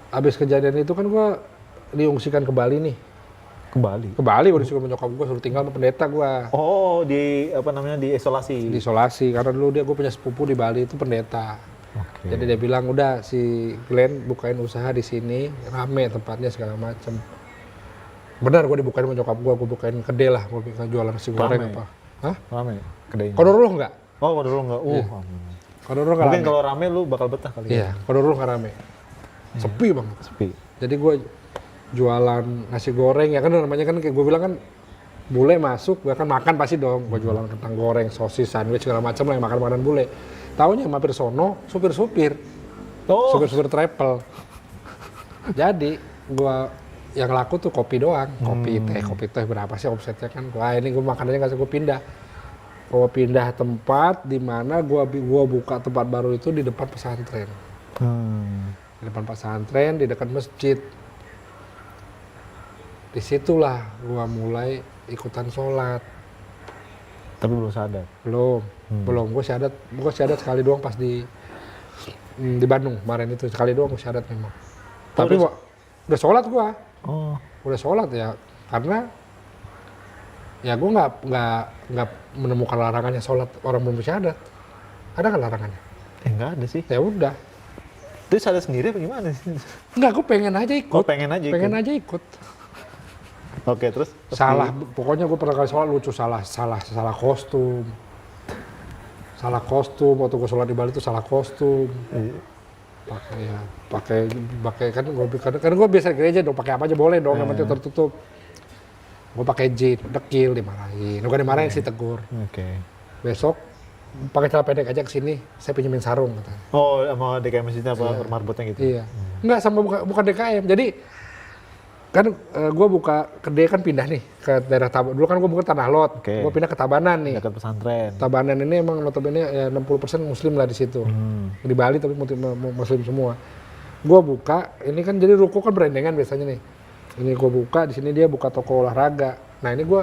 abis kejadian itu kan gue diungsikan ke Bali nih. Ke Bali? Ke Bali gue disuruh menyokap gue, suruh tinggal sama pendeta gue. Oh, di isolasi? Di isolasi, karena dulu gue punya sepupu di Bali itu pendeta. Okay. Jadi dia bilang udah si Glenn bukain usaha di sini, rame tempatnya segala macem. Benar gue dibukain sama nyokap gue bukain kedai lah, gue bikin jualan nasi goreng apa. Hah? Rame kedainya? Kodor lu enggak? Oh kodor lu enggak? Kodor lu enggak rame. Mungkin kalau rame lu bakal betah kali ya? Iya, kodor lu enggak rame. Sepi banget. Sepi. Jadi gue jualan nasi goreng, ya kan namanya kan kayak gue bilang kan bule masuk, gue kan makan pasti dong. Gue jualan kentang goreng, sosis, sandwich segala macam lah yang makan makanan bule. Taunya mampir sono, supir-supir. Oh. Supir-supir travel. Jadi gua yang laku tuh kopi doang, kopi teh berapa sih omsetnya kan? Wah ini gue makanannya nggak usah gue pindah. Gue pindah tempat di mana gua buka tempat baru itu di depan pesantren. Di depan pesantren, di dekat masjid. Disitulah gua mulai ikutan sholat. Tapi belum sadar? Belum. Gue syahadat sekali doang pas di Bandung kemarin itu, sekali doang gue syahadat memang. Tapi udah sholat gue. Udah sholat ya, karena ya gue nggak menemukan larangannya sholat orang belum syahadat. Ada nggak larangannya? Nggak ada sih. Ya udah. Itu syahadat sendiri apa gimana sih? Nggak, gue pengen aja ikut. Pengen aja ikut. Oke, terus? Salah, pokoknya gue pernah kali sholat lucu, salah kostum. Salah kostum, waktu gue sholat di Bali itu salah kostum. Pakai kan gue biasa gereja dong, pakai apa aja boleh dong, yang penting tertutup. Gue pakai jeans, dekil, dimarahin. Bukan dimarahin sih, tegur. Besok pakai celana pendek aja kesini, saya pinjemin sarung katanya. Oh, sama DKM masjidnya apa marbotnya gitu? Iya. Enggak, sama bukan DKM. Jadi kan gue buka kedai kan pindah nih ke daerah Tabanan. Dulu kan gue buka Tanah Lot, gue pindah ke Tabanan nih. Dekat pesantren. Tabanan ini emang notabene ya 60% muslim lah di situ. Di Bali tapi muslim semua. Gue buka, ini kan jadi ruko kan berendengan biasanya nih. Ini gue buka, di sini dia buka toko olahraga. Nah ini gue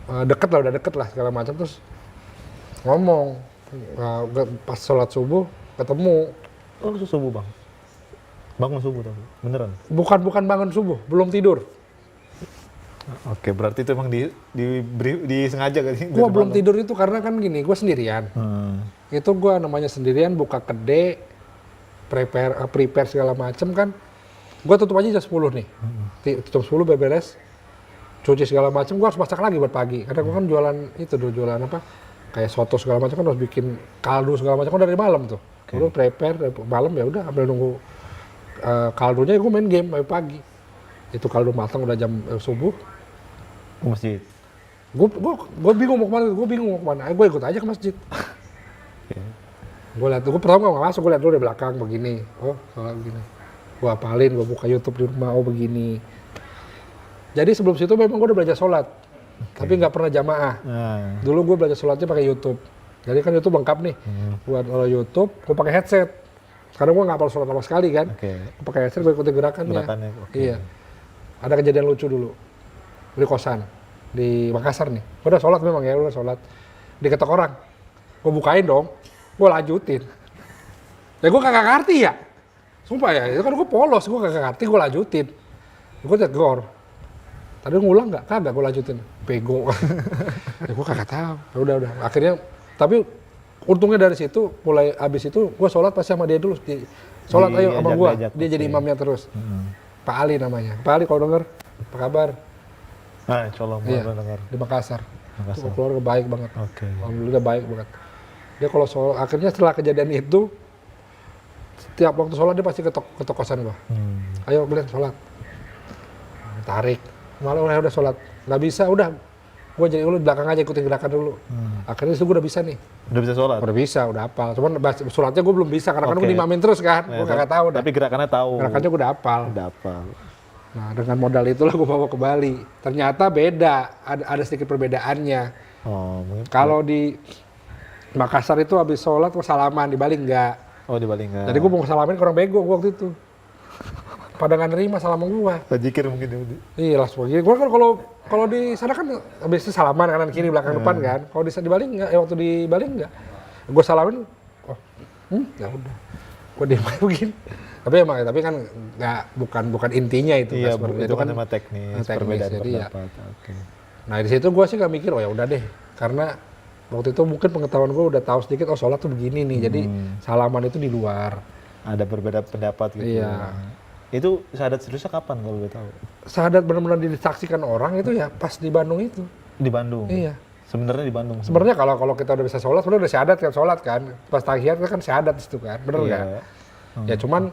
udah deket lah segala macam, terus ngomong pas sholat subuh ketemu. Oh subuh bang? Bangun subuh tapi beneran? Bukan bangun subuh, belum tidur. Oke, berarti itu emang disengaja kan sih? Gua belum tidur itu karena kan gini, gue sendirian. Itu gue namanya sendirian, buka kedai, prepare segala macem kan. Gue tutup aja jam 10 nih. Jam 10 beres, cuci segala macem, gue harus masak lagi buat pagi. Karena gue kan jualan apa? Kayak soto segala macam kan harus bikin kaldu segala macam kan dari malam tuh. Gue prepare malam ya udah ambil nunggu kaldunya, gue main game sampai pagi. Itu kaldu matang udah jam subuh. Ke masjid? Gue bingung mau kemana. Gue ikut aja ke masjid. Gue lihat, gue pertama nggak masuk, gue lihat dulu dari belakang begini. Oh, salah begini. Gue apalin, gue buka YouTube di rumah, oh begini. Jadi sebelum situ memang gue udah belajar sholat, tapi nggak pernah jamaah. Dulu gue belajar sholatnya pakai YouTube. Jadi kan YouTube lengkap nih. Buat kalau YouTube, gue pakai headset. Karena gue nggak hafal sholat sama sekali kan. Gue pakai headset, gue ikutin gerakannya. Iya. Ada kejadian lucu dulu. Di kosan, di Makassar nih. Gue udah sholat memang ya, udah sholat. Diketok orang. Gue bukain dong, gue lanjutin. Ya gue kagak ngerti ya. Sumpah ya, itu kan gue polos, gue kagak ngerti, gue lanjutin. Gue tegur. Tadi ngulang nggak? Kagak, gue lanjutin. Bego. Ya gue kagak tahu. Ya udah. Akhirnya, tapi untungnya dari situ, mulai abis itu, gue sholat pasti sama dia dulu. Sholat ayo sama gue. Dia jadi imamnya terus. Pak Ali namanya. Pak Ali kalau denger, apa kabar? Nah, insya Allah Iya, dengar. di Makassar. Makassar. Itu keluarga baik banget. Oke. Alhamdulillah baik banget. Dia kalau sholat, akhirnya setelah kejadian itu, setiap waktu sholat dia pasti ke kosan gua. Ayo kalian sholat. Tarik. Malah udah sholat. Nggak bisa, udah. Gua jadi dulu belakang aja ikutin gerakan dulu. Akhirnya itu gua udah bisa nih. Udah bisa sholat? Udah bisa, udah hafal. Cuman sholatnya gua belum bisa karena kan Oke. gua dimamin terus kan. Gua kagak tahu. Tapi gerakannya tahu. Gerakannya gua udah hafal. Udah hafal. Nah dengan modal itulah gua bawa ke Bali. Ternyata beda, ada sedikit perbedaannya. Oh, mungkin. Kalau di Makassar itu habis sholat gua salaman, di Bali enggak. Oh, di Bali enggak. Jadi gue mau salamin ke orang bego gua waktu itu. Pada nggak nerima salaman gua. Zikir mungkin ya. Iya langsung begini. Gua kan kalau di sana kan habis itu salaman kanan kiri belakang depan kan. Kalau di Bali enggak, waktu di Bali enggak. Gua salamin, ya udah. Gua diam aja begini. Tapi kan nggak bukan intinya itu. Iya, sebenarnya. itu kan cuma teknis, perbedaan jadi ya. pendapat. Oke. Nah di situ gua sih nggak mikir, oh ya udah deh. Karena waktu itu mungkin pengetahuan gua udah tahu sedikit, oh sholat tuh begini nih. Jadi salaman itu di luar. Ada berbeda pendapat gitu. Iya. Itu syahadat seriusnya kapan kalau boleh tahu? Syahadat benar-benar disaksikan orang itu ya pas di Bandung itu. Di Bandung. Iya. Sebenarnya di Bandung. Sebenarnya kalau kita udah bisa sholat, sebenarnya udah syahadat kan sholat kan. Pas tahiyat kan syahadat itu kan, bener Iya. nggak? Ya cuman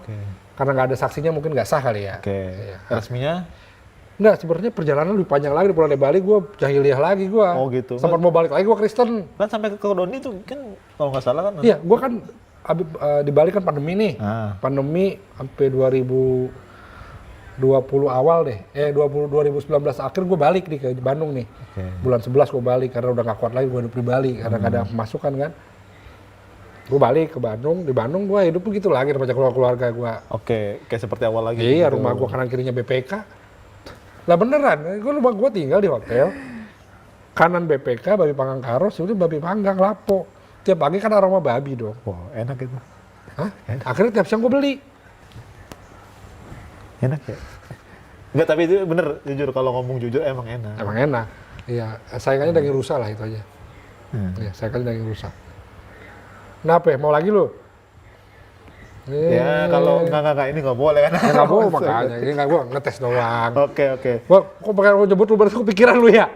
karena nggak ada saksinya mungkin nggak sah kali ya. Oke. Iya. Resminya? Nggak, sebenarnya perjalanan lebih panjang lagi. Di Pulau Bali gue jahiliyah lagi gue. Oh gitu. Sempat mau balik lagi gue Kristen. Kan sampai ke Doni itu kan kalau nggak salah kan. Iya, gue kan di Bali kan pandemi nih. Pandemi sampai 2020 awal deh. 2019 akhir gue balik nih ke Bandung nih. Oke. Bulan 11 gue balik karena udah gak kuat lagi gue hidup di Bali karena gak ada pemasukan kan. Gue balik ke Bandung, di Bandung gue hidup begitu lagi sama keluarga gue. Oke, kayak seperti awal lagi. Iya, gitu. rumah gue kanan kirinya BPK. Lah beneran, rumah gue tinggal di hotel. Kanan BPK, babi panggang karos, itu babi panggang, lapo. Tiap pagi kan aroma babi dong. Wah, enak itu. Hah? Akhirnya tiap siang gue beli. Enak ya? Enggak, tapi itu bener, jujur kalau ngomong jujur emang enak. Emang enak. Iya, saingannya daging rusa lah itu aja. Iya, saingannya daging rusa. Kenapa ya? Mau lagi lu? Ya, kalau enggak ini nggak boleh kan? Ya nggak boleh makanya, ini nggak gue ngetes doang. Oke. Gua kok pakai lu nyebut lu berarti kepikiran lu ya?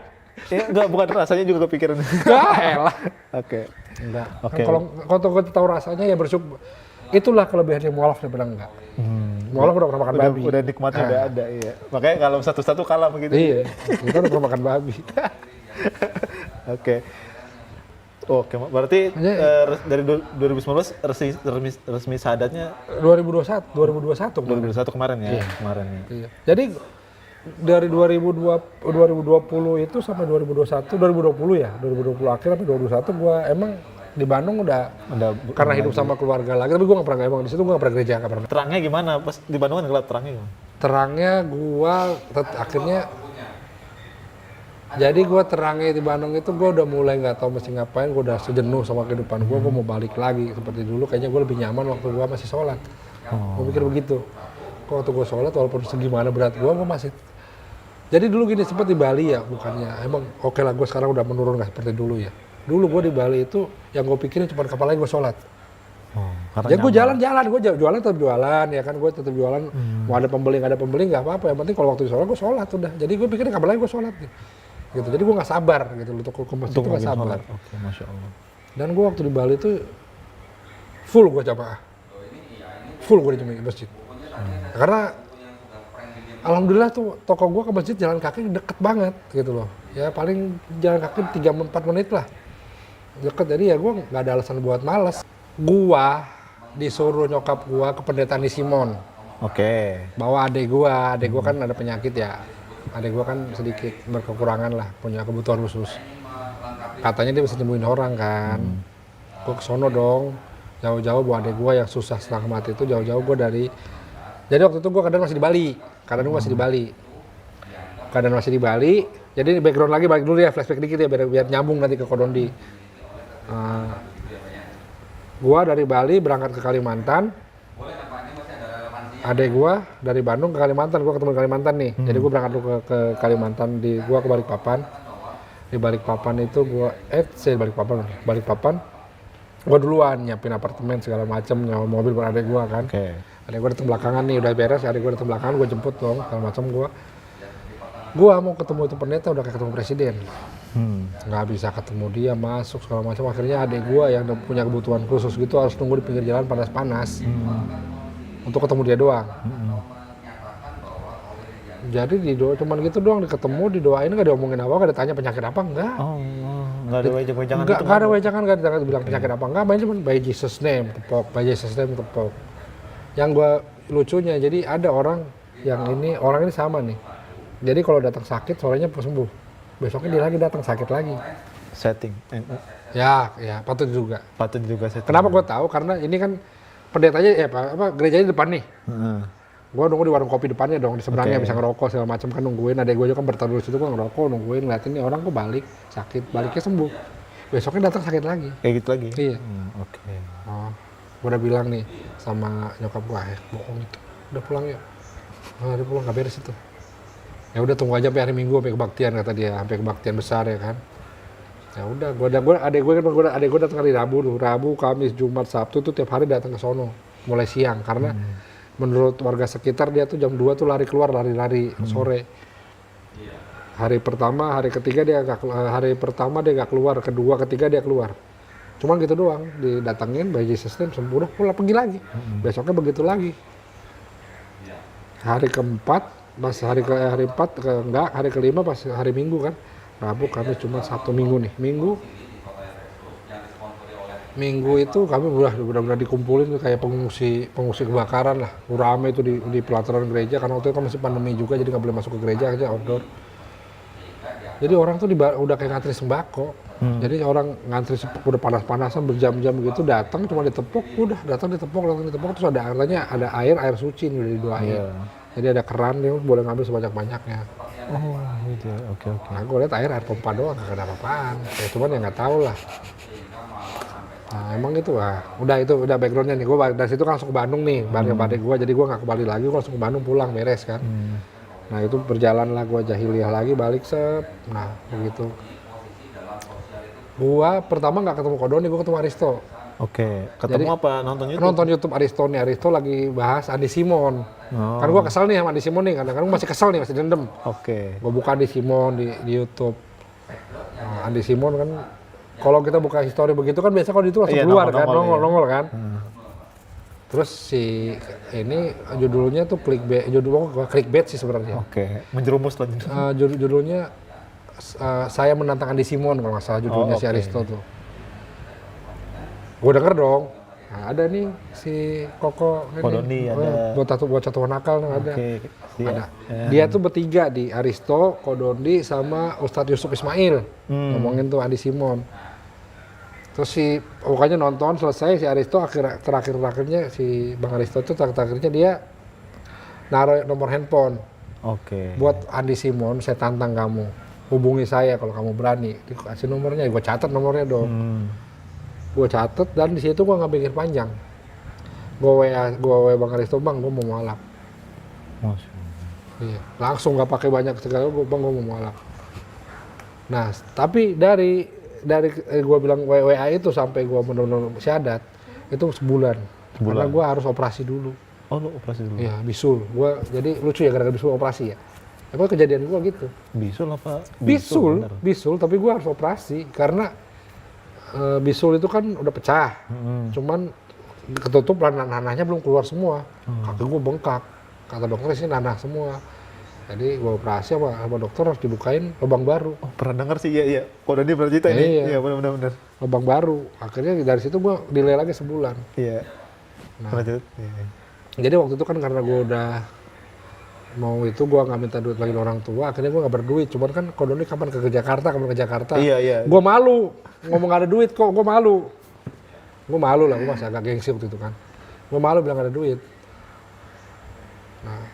Ya, enggak, bukan rasanya juga kepikiran. Enggak, elah. Oke. Enggak. Oke. Kalau kita tahu rasanya ya bersyukur. Itulah kelebihannya mualaf daripada enggak. Mualaf udah pernah makan babi. Udah nikmatnya udah ada, iya. Makanya kalau satu-satu kalah begitu. Iya, kita udah pernah makan babi. Oke. Oke, berarti dari 2019 resmi syahadatnya 2021 kemarin ya, Iya. kemarin ya. Iya. Jadi dari 2020 itu sampai 2020 ya, 2020 akhir sampai 2021 gua emang di Bandung udah karena hidup sama keluarga lagi, tapi gua nggak pernah emang di situ gua nggak pernah gereja, nggak pernah. Terangnya gimana? Pas di Bandung kan gelap, terangnya gimana? Terangnya akhirnya jadi gue terangnya di Bandung itu gue udah mulai nggak tahu mesti ngapain, gue udah sejenuh sama kehidupan gue mau balik lagi seperti dulu. Kayaknya gue lebih nyaman waktu gue masih sholat. Gue pikir begitu. Kok waktu gue sholat walaupun segimana berat gue masih. Jadi dulu gini sempat di Bali ya, bukannya emang oke lah gue sekarang udah menurun nggak seperti dulu ya. Dulu gue di Bali itu yang gue pikirin cuma kapan lagi gue sholat. Ya gue jalan-jalan, gue jualan tetap jualan ya kan, gue tetap jualan. Mau ada pembeli nggak ada pembeli nggak apa-apa. Yang penting kalau waktu sholat gue sholat udah. Jadi gue pikirin kapan lagi gue sholat gitu. Jadi gue nggak sabar gitu untuk ke masjid itu nggak sabar. Oke, Masya Allah. Dan gue waktu di Bali itu full gue jamaah, full gue di masjid. Karena alhamdulillah tuh toko gue ke masjid jalan kaki deket banget gitu loh. Ya paling jalan kaki 3-4 menit lah. Deket, jadi ya gue nggak ada alasan buat malas. Gue disuruh nyokap gue ke pendetaan di Simon. Oke. Bawa adek gue kan ada penyakit ya. Adek gue kan sedikit berkekurangan lah, punya kebutuhan khusus. Katanya dia bisa nyembuhin orang kan. Gue kesono dong, jauh-jauh bawa adek gue yang susah setengah mati itu jauh-jauh gue dari. Jadi waktu itu gue kadang masih di Bali, Kadang masih di Bali. Jadi background lagi balik dulu ya, flashback dikit ya biar nyambung nanti ke Kodondi. Gue dari Bali berangkat ke Kalimantan. adek gua dari Bandung ke Kalimantan, gua ketemu di Kalimantan nih. Jadi gua berangkat dulu ke Kalimantan, gua ke Balikpapan. Di Balikpapan itu Balikpapan gua duluan nyiapin apartemen segala macem, nyawa mobil buat adek gua kan. Adek gua datang belakangan nih, udah beres, adek gua datang belakangan, gua jemput dong segala macem. Gua mau ketemu itu pendeta udah kayak ketemu presiden. Nggak bisa ketemu dia, masuk segala macam. Akhirnya adik gua yang punya kebutuhan khusus gitu harus nunggu di pinggir jalan panas-panas untuk ketemu dia doang. Jadi cuman gitu doang, ketemu, didoain, nggak diomongin apa, nggak ditanya penyakit apa, enggak. Nggak ada wejangan gitu? Nggak ada wejangan, nggak bilang penyakit apa, enggak. Main cuma by Jesus name, tepok. Yang gua lucunya, jadi ada orang ini sama nih. Jadi kalau datang sakit, sorenya sembuh. Besoknya dia lagi datang sakit lagi. Setting. Ya, patut juga setting. Kenapa gue tahu? Karena ini kan pendetanya gerejanya depan nih. Gue nunggu di warung kopi depannya dong, di seberangnya bisa ngerokok segala macam kan, nungguin. Adek gue juga kan bertaruh di situ, gue ngerokok, nungguin, ngeliatin nih orang kok balik sakit, baliknya sembuh. Besoknya datang sakit lagi. Kayak gitu lagi? Iya. Oh, gue udah bilang nih sama nyokap gue, bohong itu. Udah pulang ya. Dia pulang nggak beres itu. Ya udah tunggu aja sampai hari Minggu sampai kebaktian kata dia, sampai kebaktian besar ya kan. Ya udah, adek gue datang hari Rabu, Kamis, Jumat, Sabtu tuh tiap hari datang ke sono mulai siang karena menurut warga sekitar dia tuh jam 2 tuh lari sore. Hari pertama dia gak keluar, kedua, ketiga dia keluar. Cuman gitu doang, didatengin by Jesus name sembuh, udah pulang pergi lagi. Besoknya begitu lagi. Hari keempat hari kelima pas hari Minggu kan, Rabu, Kamis, cuma Sabtu, Minggu nih. Minggu itu kami benar-benar dikumpulin kayak pengungsi kebakaran lah. Rame itu di pelataran gereja karena waktu itu kan masih pandemi juga, jadi nggak boleh masuk ke gereja aja, outdoor. Jadi orang tuh udah kayak ngantri sembako. Jadi orang ngantri udah panas-panasan berjam-jam gitu, datang cuma ditepuk, datang ditepuk terus ada air suci udah didoain. Jadi ada keran, dia boleh ngambil sebanyak-banyaknya. Oh gitu ya, oke. Nah gue lihat air pompa doang, gak ada apa-apaan. Ya cuman ya nggak tahu lah. Nah emang itu udah backgroundnya nih. Gue dari situ kan langsung ke Bandung nih, bareng adik gue. Jadi gue nggak kembali lagi, gue langsung ke Bandung pulang beres kan. Nah itu berjalan lah, gue jahiliyah lagi, balik nah begitu. Gue pertama nggak ketemu Kodoni, gue ketemu Aristo. Ketemu jadi, apa? Nonton YouTube? Nonton YouTube Aristo nih, Aristo lagi bahas Andi Simon. Kan gue kesel nih sama Andi Simon nih, kadang-kadang masih kesel nih, masih dendam. Gue buka Andi Simon di YouTube. Nah, Andi Simon kan, kalau kita buka histori begitu kan biasa kalau itu langsung keluar kan, nongol kan. Terus si ini judulnya tuh clickbait sih sebenarnya. Menjerumus lah. Judulnya saya menantang Andi Simon kalau nggak salah judulnya si Aristo tuh. Gue denger dong, nah, ada nih si Koko Kodoni ada. Buat satu nakal ada. Dia tuh bertiga di Aristo, Kodoni sama Ustadz Yusuf Ismail ngomongin tuh Andi Simon. Terus pokoknya nonton selesai si Aristo terakhirnya si Bang Aristo tuh terakhirnya dia naruh nomor handphone. Buat Andi Simon, saya tantang kamu, hubungi saya kalau kamu berani. Dikasih nomornya, gue catat nomornya dong. Gue catet dan di situ gue nggak pikir panjang. Gue WA Bang Aristo, Bang, gue mau mualaf. Iya, langsung nggak pakai banyak segala, Bang, gue mau mualaf. Nah, tapi dari gue bilang WA itu sampai gue benar-benar syahadat itu sebulan. Karena gue harus operasi dulu. Oh, lu operasi dulu? Iya, bisul. Jadi lucu ya gara-gara bisul operasi ya. Apa kejadian gue gitu? Bisul apa? Bisul, tapi gue harus operasi karena bisul itu kan udah pecah, cuman ketutup nanahnya belum keluar semua. Kaki gue bengkak, kata dokter sih nanah semua. Jadi gue operasi sama dokter harus dibukain lubang baru. Pernah dengar sih, iya. Kok dia pernah cerita ini? Iya, benar. Lubang baru. Akhirnya dari situ gue delay lagi sebulan. Iya. Nah, jadi waktu itu kan karena gue udah mau itu, gue nggak minta duit lagi dari orang tua, akhirnya gue nggak berduit. Cuman kan Kodoni kapan ke Jakarta. Iya. Gue malu ngomong gak ada duit kok, gue malu lah, gue masih agak gengsi waktu itu kan. Gue malu bilang gak ada duit. Nah,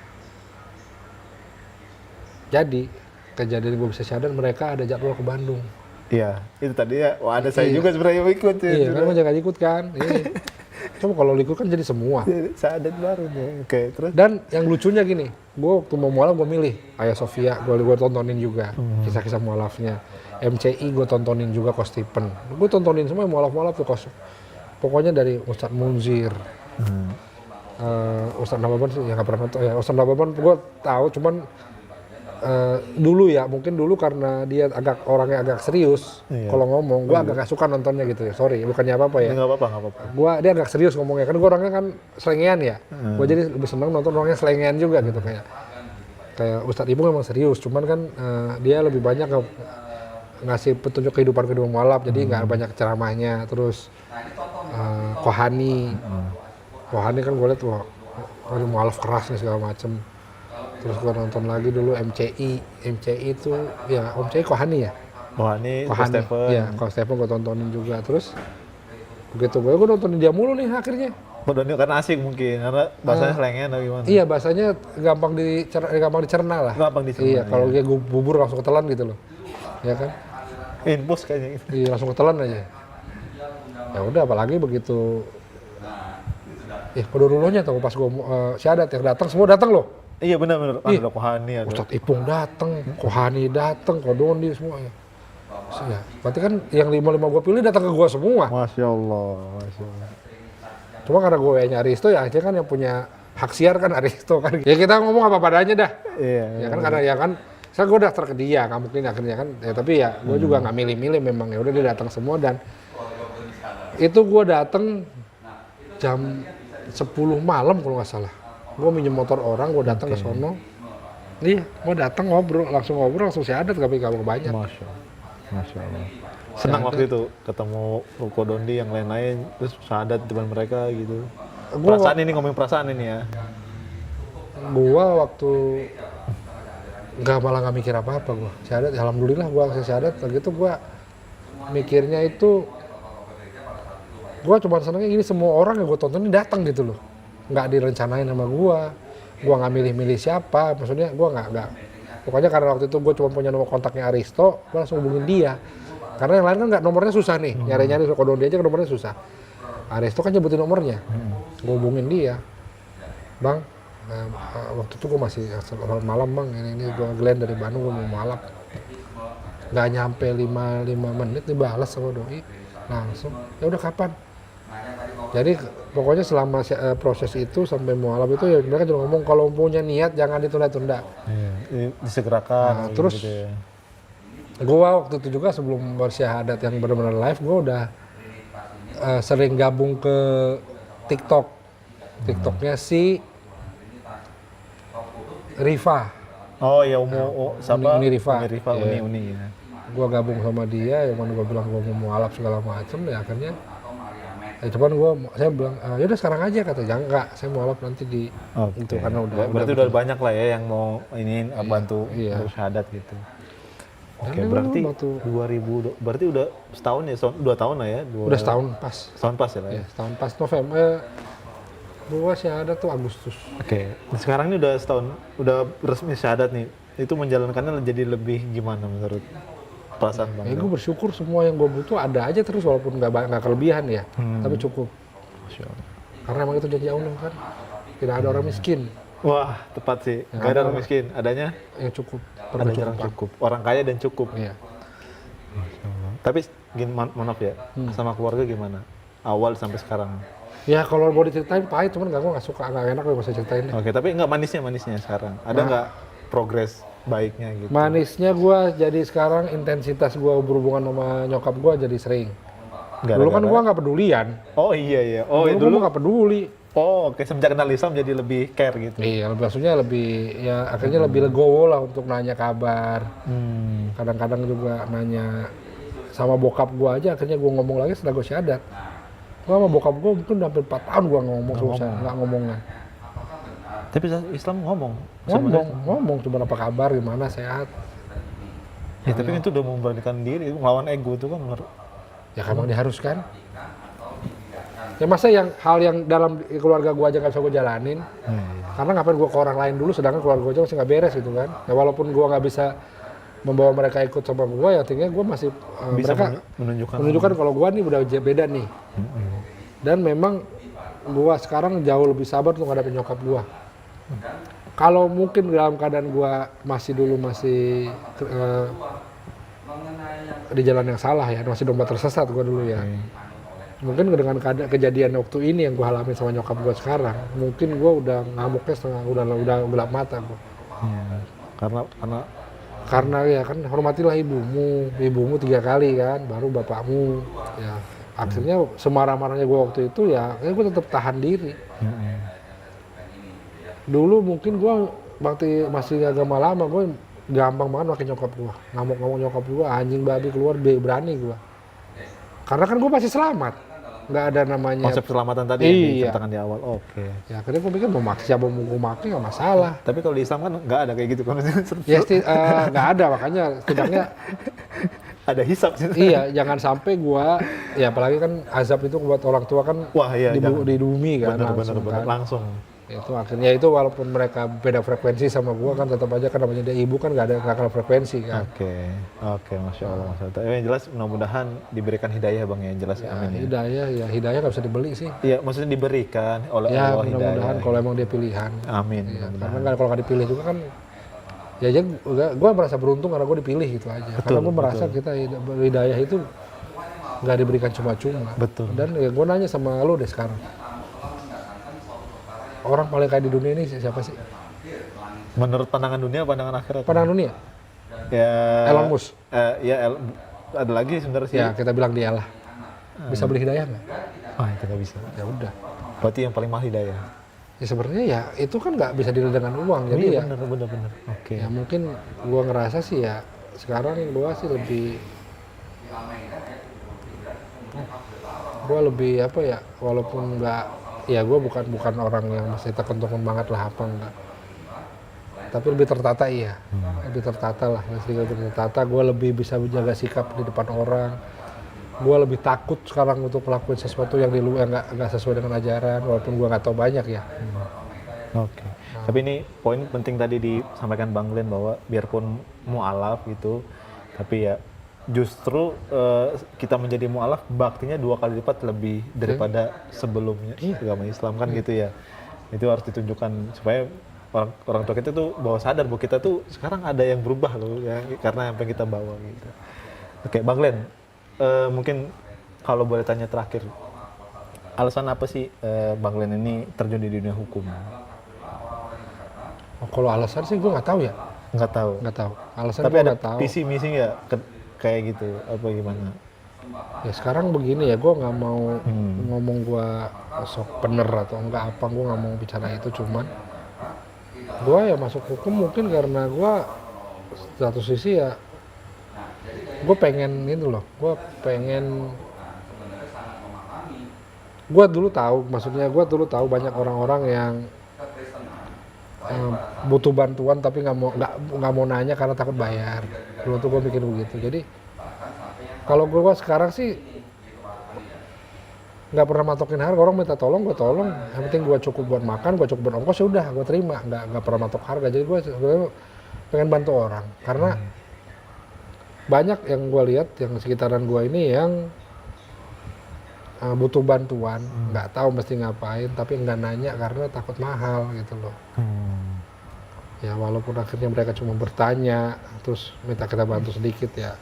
jadi kejadian gue bisa syahadat, mereka ada jadwal ke Bandung. Iya, itu tadi ya. Wah, ada saya juga sebenarnya ikut. Iya, kan gue jangan ikut kan. Coba kalau likur kan jadi semua. Syahadat baru nih. Oke, terus? Dan yang lucunya gini, gue waktu mau mualaf gue milih Ayah Sofia, gue tontonin juga kisah-kisah mualafnya. MCI gue tontonin juga Coach Stephen. Gue tontonin semua mualaf-mualaf tuh Coach. Pokoknya dari Ustadz Munzir, Ustadz Nababan sih ya nggak pernah nonton ya. Ustadz Nababan gue tahu, cuman dulu ya, mungkin dulu karena dia orangnya agak serius. Iya. Kalau ngomong, gue agak gak suka nontonnya gitu ya. Sorry, bukannya apa-apa ya. Nggak apa-apa, nggak apa-apa. Dia agak serius ngomongnya, kan gue orangnya kan selengean ya. Gue jadi lebih seneng nonton orangnya selengean juga gitu, kayak Ustadz Ibu memang serius, cuman kan dia lebih banyak ngasih petunjuk kehidupan mualaf, jadi nggak banyak ceramahnya. Terus Kohani kan gue liat wah mualaf keras nih segala macem. Terus gue nonton lagi dulu MCI itu ya Om CI Kohani ya. Kohani, Stephen. Iya, Coach Stephen gue tontonin juga. Terus begitu gue nontonin dia mulu nih akhirnya. Kohani karena asik mungkin, karena bahasanya selengean atau gimana? Iya, bahasanya gampang dicerna lah. Gampang dicerna. Iya, kalau dia bubur langsung ketelan gitu loh. Ya kan? Infus kayaknya. Iya, langsung ketelan aja. Ya udah, apalagi begitu. Kodorolohnya tuh pas gue syahadat yang datang, semua datang loh. Iya benar-benar. Ada Kohani, ada. Ustadz Ipung datang, Kohani datang, Kodondi semua ya. Ya, berarti kan yang 5 gue pilih datang ke gue semua. Masya Allah, Masya Allah. Cuma karena gue nyari Aristo ya akhirnya kan yang punya hak siar kan Aristo kan. Ya kita ngomong apa padanya dah. Iya. Ya kan karena ya kan saya gue daftar ke dia, nggak mungkin akhirnya kan. Ya tapi ya gue juga nggak milih-milih, memang ya udah dia datang semua. Dan itu gue datang jam 10 malam kalau nggak salah. Gue minjem motor orang, gue datang ke sono. Iya, gue datang langsung ngobrol, langsung syahadat, gak banyak. Masya Allah. Senang waktu itu ketemu Ruko Dondi yang lain-lain, terus syahadat di depan mereka gitu. Perasaan ini, ngomongin perasaan ini ya. Gue waktu malah nggak mikir apa-apa gue. Syahadat, alhamdulillah gue syahadat. Gitu gue mikirnya itu, gue cuma senangnya ini semua orang yang gue tonton ini datang gitu loh. Nggak direncanain sama gue nggak milih-milih siapa, maksudnya gue nggak. Pokoknya karena waktu itu gue cuma punya nomor kontaknya Aristo, gue langsung hubungin dia. Karena yang lain kan nggak, nomornya susah nih, nyari-nyari Kodondi aja nomornya susah. Aristo kan nyebutin nomornya, gue hubungin dia, bang, waktu itu gue masih malam bang, ini gue Glenn dari Bandung, gue mau malap, nggak nyampe 5 menit dibalas sama doi, langsung, ya udah kapan? Jadi pokoknya selama proses itu sampai mualaf itu ya mereka cuma ngomong kalau punya niat jangan ditunda-tunda. Iya, disegerakan. Nah, terus gitu ya. Gua waktu itu juga sebelum bersyahadat yang benar-benar live, gua udah sering gabung ke TikTok. TikToknya si Rifa. Oh ya, sama Uni Rifa. Uni ya. Gua gabung sama dia, yang mana gua bilang gua mau mualaf segala macam, ya akhirnya cuman saya bilang yaudah sekarang aja, kata jangan, enggak, saya mualaf nanti di itu, karena berarti udah banyak lah ya yang mau ini bantu untuk syahadat gitu. Oke, berarti 2000, berarti udah setahun ya, 2 tahun lah ya? Udah setahun pas. Setahun pas ya lah ya? Setahun pas, November. Gua syahadat tuh Agustus. Oke, sekarang ini udah setahun, udah resmi syahadat nih. Itu menjalankannya jadi lebih gimana menurut perasaan Bang? Gue bersyukur semua yang gue butuh ada aja terus, walaupun nggak kelebihan ya, tapi cukup. Masya Allah. Karena emang itu janji Allah kan, tidak ada orang miskin. Wah, tepat sih. Gak ada orang miskin, adanya yang cukup. Ada orang cukup, orang kaya dan cukup. Iya. Tapi gini, maaf ya, sama keluarga gimana? Awal sampai sekarang. Ya kalau mau diceritain pahit, cuman gue nggak suka, nggak enak kalau bisa ceritain deh. Oke, tapi nggak manisnya sekarang. Ada nggak progres baiknya gitu? Manisnya gue jadi sekarang intensitas gue berhubungan sama nyokap gue jadi sering. Dulu kan gue nggak pedulian. Oh iya. Oh dulu gue nggak peduli. Oh oke, semenjak kenal Islam jadi lebih care gitu. Iya, maksudnya lebih, ya akhirnya lebih legowo lah untuk nanya kabar. Kadang-kadang juga nanya sama bokap gue aja, akhirnya gue ngomong lagi setelah gue syahadat. Gue sama bokap gue mungkin udah hampir 4 tahun gue nggak ngomongnya. Tapi Islam ngomong, cuma apa kabar, gimana, sehat. Ya tapi itu udah memberanikan diri, melawan ego itu kan. Ya emang diharuskan. Ya masa hal yang dalam keluarga gue aja nggak bisa gue jalanin. Karena ngapain gue ke orang lain dulu, sedangkan keluarga gue aja masih nggak beres gitu kan. Ya walaupun gue nggak bisa membawa mereka ikut sama gue, ya tinggal gue masih bisa mereka menunjukkan kalau gue nih udah beda nih. Dan memang gua sekarang jauh lebih sabar untuk ngadepin nyokap gua. Kalau mungkin dalam keadaan gua masih di jalan yang salah ya, masih domba tersesat gua dulu ya. Mungkin dengan kejadian waktu ini yang gua alami sama nyokap gua sekarang, mungkin gua udah ngamuknya udah gelap mata gua. Ya, Karena ya kan hormatilah ibumu 3 kali kan, baru bapakmu. Ya akhirnya semarah-marahnya gue waktu itu ya, gue tetap tahan diri. Dulu mungkin gue waktu masih agama lama, gue gampang banget makin nyokap gue, ngamuk-ngamuk nyokap gue, anjing babi keluar, berani gue. Karena kan gue masih selamat, nggak ada namanya. konsep keselamatan tadi yang diceritakan di awal. Oke. Ya akhirnya gue pikir mau gue maki nggak masalah. Tapi kalau di Islam kan nggak ada kayak gitu kan? Ya nggak ada, makanya setidaknya ada hisab sih. iya, jangan sampai gua ya apalagi kan azab itu buat orang tua kan. Wah, iya, di bumi kan bener, kan. langsung. Itu akhirnya itu walaupun mereka beda frekuensi sama gua kan tetap aja kan namanya dia ibu kan nggak kalah frekuensi kan. Oke, masya Allah. Yang jelas mudah-mudahan diberikan hidayah bang ya, jelas Ya, amin. Hidayah nggak bisa dibeli sih. Iya, maksudnya diberikan oleh Ya Allah hidayah. mudah-mudahan kalau emang dia pilihan. Amin. Ya, karena kalau nggak dipilih juga kan ya gue merasa beruntung karena gue dipilih gitu aja. Karena gue merasa kita hidayah itu nggak diberikan cuma-cuma. Betul. Dan ya gue nanya sama lo deh sekarang, orang paling kaya di dunia ini siapa sih? Menurut pandangan dunia, pandangan akhirat? Pandangan dunia? Ya. Elon Musk. Ada lagi sebenarnya sih. Ya kita bilang dia lah. Bisa beli hidayah nggak? Itu nggak bisa. Ya udah. Berarti yang paling mahal hidayah. Ya sebenarnya ya itu kan nggak bisa dilihat dengan uang, jadi ya. Bener. Oke. Ya mungkin gue ngerasa sih ya sekarang gue sih lebih apa ya, walaupun nggak, ya gue bukan orang yang masih tekun-tekun banget lah apa enggak, tapi lebih tertata iya. Lebih tertata lah, lebih tertata. Gue lebih bisa menjaga sikap di depan orang. Gue lebih takut sekarang untuk melakukan sesuatu yang di luar nggak sesuai dengan ajaran, walaupun gue nggak tahu banyak ya. Oke. Tapi ini poin penting tadi disampaikan Bang Glenn bahwa biarpun mu'alaf gitu, tapi ya justru kita menjadi mu'alaf baktinya 2 kali lipat lebih daripada sebelumnya agama Islam kan gitu ya. Itu harus ditunjukkan supaya orang tua kita tuh bahwa sadar bahwa kita tuh sekarang ada yang berubah loh ya, karena apa yang kita bawa gitu. Oke, Bang Glenn. Mungkin kalau boleh tanya terakhir, alasan apa sih Bang Glenn ini terjun di dunia hukum? Kalau alasan sih gue nggak tahu ya. Nggak tahu. Alasan tapi gue ada nggak tahu. visi misi nggak kayak gitu apa gimana? Ya sekarang begini ya, gue nggak mau ngomong gue sok bener atau enggak apa, gue nggak mau bicara itu, cuman gue ya masuk hukum mungkin karena gue satu sisi ya gue pengen itu loh, gue dulu tahu banyak orang-orang yang butuh bantuan tapi nggak mau nanya karena takut bayar. Dulu tuh gue mikir begitu. Jadi kalau gue sekarang sih nggak pernah matokin harga. Orang minta tolong, gue tolong. Yang penting gue cukup buat makan, gue cukup buat ongkos, ya udah gue terima. Nggak pernah matok harga. Jadi gue sebenarnya pengen bantu orang karena banyak yang gue lihat yang sekitaran gue ini yang butuh bantuan, nggak tahu mesti ngapain, tapi nggak nanya karena takut mahal gitu loh. Ya walaupun akhirnya mereka cuma bertanya, terus minta kita bantu sedikit ya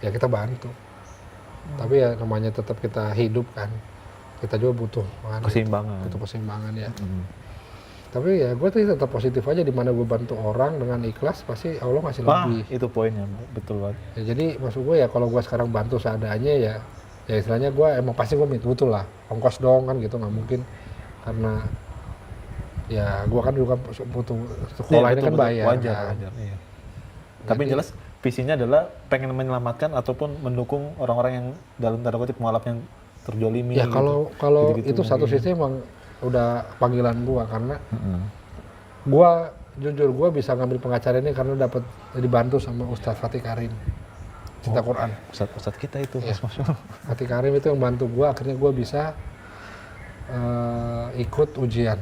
kita bantu. Tapi ya namanya tetap kita hidup kan, kita juga butuh keseimbangan ya. Tapi ya gue tetap positif aja, di mana gue bantu orang dengan ikhlas pasti Allah ngasih lebih. Itu poinnya, betul banget. Ya, jadi maksud gue ya kalau gue sekarang bantu seadanya ya istilahnya gue emang pasti gue butuh lah ongkos dong kan gitu, nggak mungkin karena ya gue kan juga butuh sekolah ini kan bayar. Wajar. Iya. Tapi jelas visinya adalah pengen menyelamatkan ataupun mendukung orang-orang yang dalam tanda kutip mualaf yang terjolimi. Ya kalau gitu, itu satu sisi emang udah panggilan gua karena gua jujur gua bisa ngambil pengacara ini karena dapat dibantu sama Ustadz Fatih Karim Cinta Quran. Ustadz kita itu ya. Fatih Karim itu yang bantu gua, akhirnya gua bisa ikut ujian.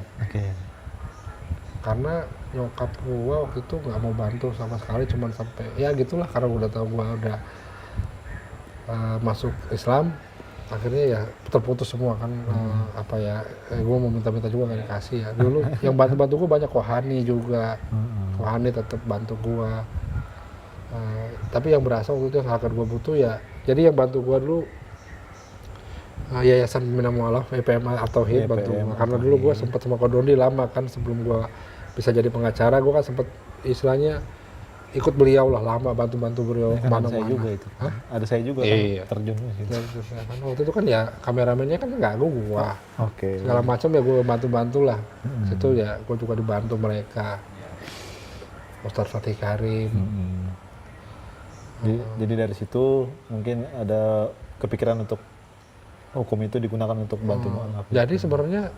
Karena nyokap gua waktu itu nggak mau bantu sama sekali, cuman sampai ya gitulah karena udah tahu gua udah masuk Islam. akhirnya ya terputus semua kan. Gue mau minta-minta juga nggak dikasih ya. Dulu yang bantu-bantu gue banyak, Kohani juga. Kohani tetap bantu gue. Tapi yang berasa waktu itu yang akan gue butuh ya, jadi yang bantu gue dulu Yayasan Pembina Mu'alaf, YPM atau HID bantu gue. Karena dulu gue sempat sama Kodondi lama kan, sebelum gue bisa jadi pengacara, gue kan sempat istilahnya ikut beliau lah, lama bantu-bantu beliau kemana-mana. Saya juga itu. Ada saya juga kan terjun ke situ. Kan waktu itu kan ya kameramennya kan nggak gue. Oke. Segala macam ya gue bantu-bantu lah. Situ ya gue juga dibantu mereka. Ustadz Fatih Karim. Jadi dari situ mungkin ada kepikiran untuk hukum itu digunakan untuk bantu mu'alaf. Jadi sebenarnya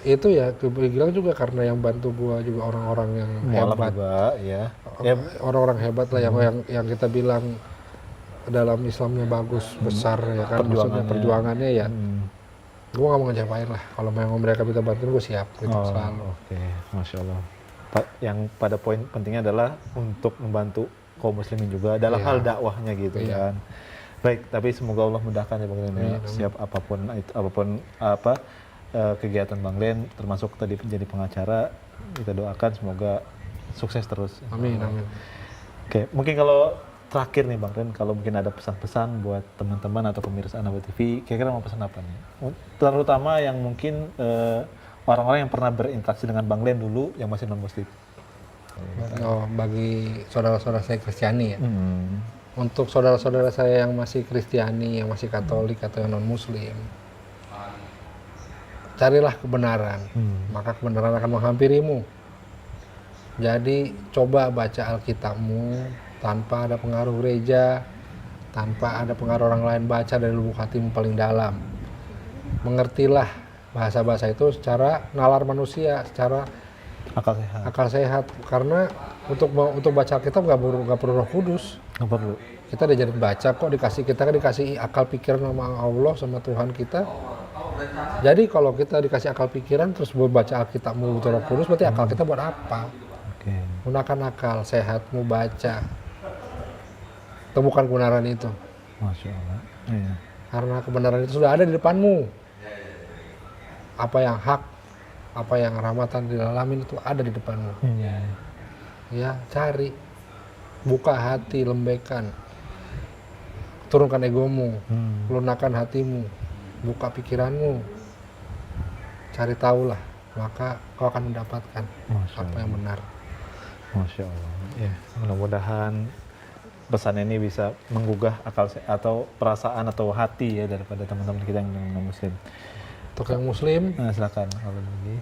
itu ya bilang juga karena yang bantu gua juga orang-orang yang Mu'alaf hebat juga, ya. Orang-orang hebat lah yang kita bilang dalam Islamnya bagus, besar ya kan, maksudnya perjuangannya ya. Gua nggak mau ngecewain lah, kalau memang mereka minta bantuan gue siap gitu selalu. Oke, Masya Allah. Yang pada poin pentingnya adalah untuk membantu kaum muslimin juga dalam hal dakwahnya gitu kan. Baik, tapi semoga Allah mudahkan ya Bang Len ya. Siap apapun kegiatan Bang Len, termasuk tadi menjadi pengacara, kita doakan semoga sukses terus. Amin. Oke, mungkin kalau terakhir nih Bang Len, kalau mungkin ada pesan-pesan buat teman-teman atau pemirsa Anaba TV, kira-kira mau pesan apa nih? Terutama yang mungkin orang-orang yang pernah berinteraksi dengan Bang Len dulu yang masih non-muslim. Bagi saudara-saudara saya Kristiani ya. Untuk saudara-saudara saya yang masih Kristiani, yang masih Katolik atau yang non-Muslim, carilah kebenaran, maka kebenaran akan menghampirimu. Jadi coba baca Alkitabmu tanpa ada pengaruh gereja, tanpa ada pengaruh orang lain, baca dari lubuk hatimu paling dalam. Mengertilah bahasa-bahasa itu secara nalar manusia, secara akal sehat. Karena untuk baca Alkitab nggak perlu Roh Kudus. Nggak perlu. Kita diajarin baca kok, kita kan dikasih akal pikiran sama Allah, sama Tuhan kita. Jadi kalau kita dikasih akal pikiran terus baca Alkitabmu betul Roh Kudus, berarti akal kita buat apa? Gunakan akal sehatmu, baca. Temukan kebenaran itu. Masya Allah. Iya. Karena kebenaran itu sudah ada di depanmu. Apa yang hak, apa yang rahmatan dilalamin itu ada di depanmu. Ya, cari. Buka hati, lembekkan. Turunkan egomu, lunakkan hatimu, buka pikiranmu. Cari tahulah, maka kau akan mendapatkan apa yang benar. Masya Allah. Ya, mudah-mudahan pesan ini bisa menggugah akal atau perasaan atau hati ya daripada teman-teman kita yang non-muslim. Untuk yang muslim, silakan kalau lagi.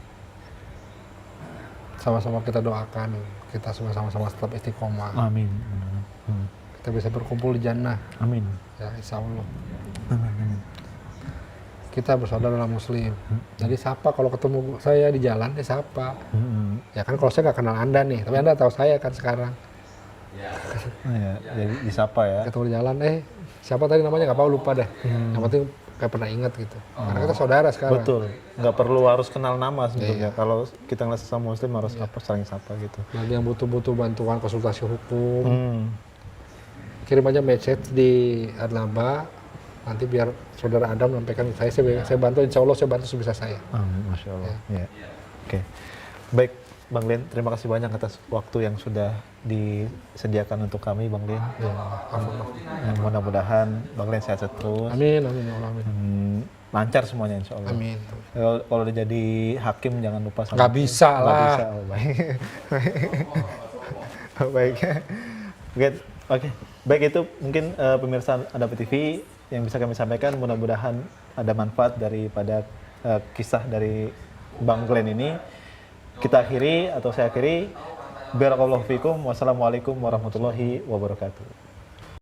Sama-sama kita doakan, kita semua sama-sama tetap istiqomah. Amin. Kita bisa berkumpul di jannah. Amin. Ya, insya Allah. Amin. Kita bersaudara dalam muslim. Jadi sapa kalau ketemu saya di jalan, sapa. Ya kan kalau saya nggak kenal Anda nih, tapi Anda tahu saya kan sekarang. Ya, jadi disapa ya. Ketemu di jalan, siapa tadi namanya nggak tahu, lupa deh. Yang penting kayak pernah ingat gitu. Karena kita saudara sekarang. Betul. Nggak perlu harus kenal nama sebetulnya. Kalau kita ngeliat sesama muslim harus saling sapa gitu. Bagi yang butuh bantuan konsultasi hukum, kirim aja message di Anaba. Nanti biar saudara Adam sampaikan ke saya bantu, insya Allah saya bantu sebisa saya. Masya Allah. Ya. Oke. Baik, Bang Len, terima kasih banyak atas waktu yang sudah disediakan untuk kami, Bang Len. Mudah-mudahan Bang Len sehat terus. Amin. Lancar semuanya, insya Allah. Amin. Kalau udah jadi hakim jangan lupa sama. Nggak bisa lah. Nggak bisa. Baik. Oke. Baik, itu mungkin pemirsa Anaba TV yang bisa kami sampaikan. Mudah-mudahan ada manfaat daripada kisah dari Bang Len ini. Kita akhiri atau saya akhiri. Barakallahu fikum. Wassalamualaikum warahmatullahi wabarakatuh.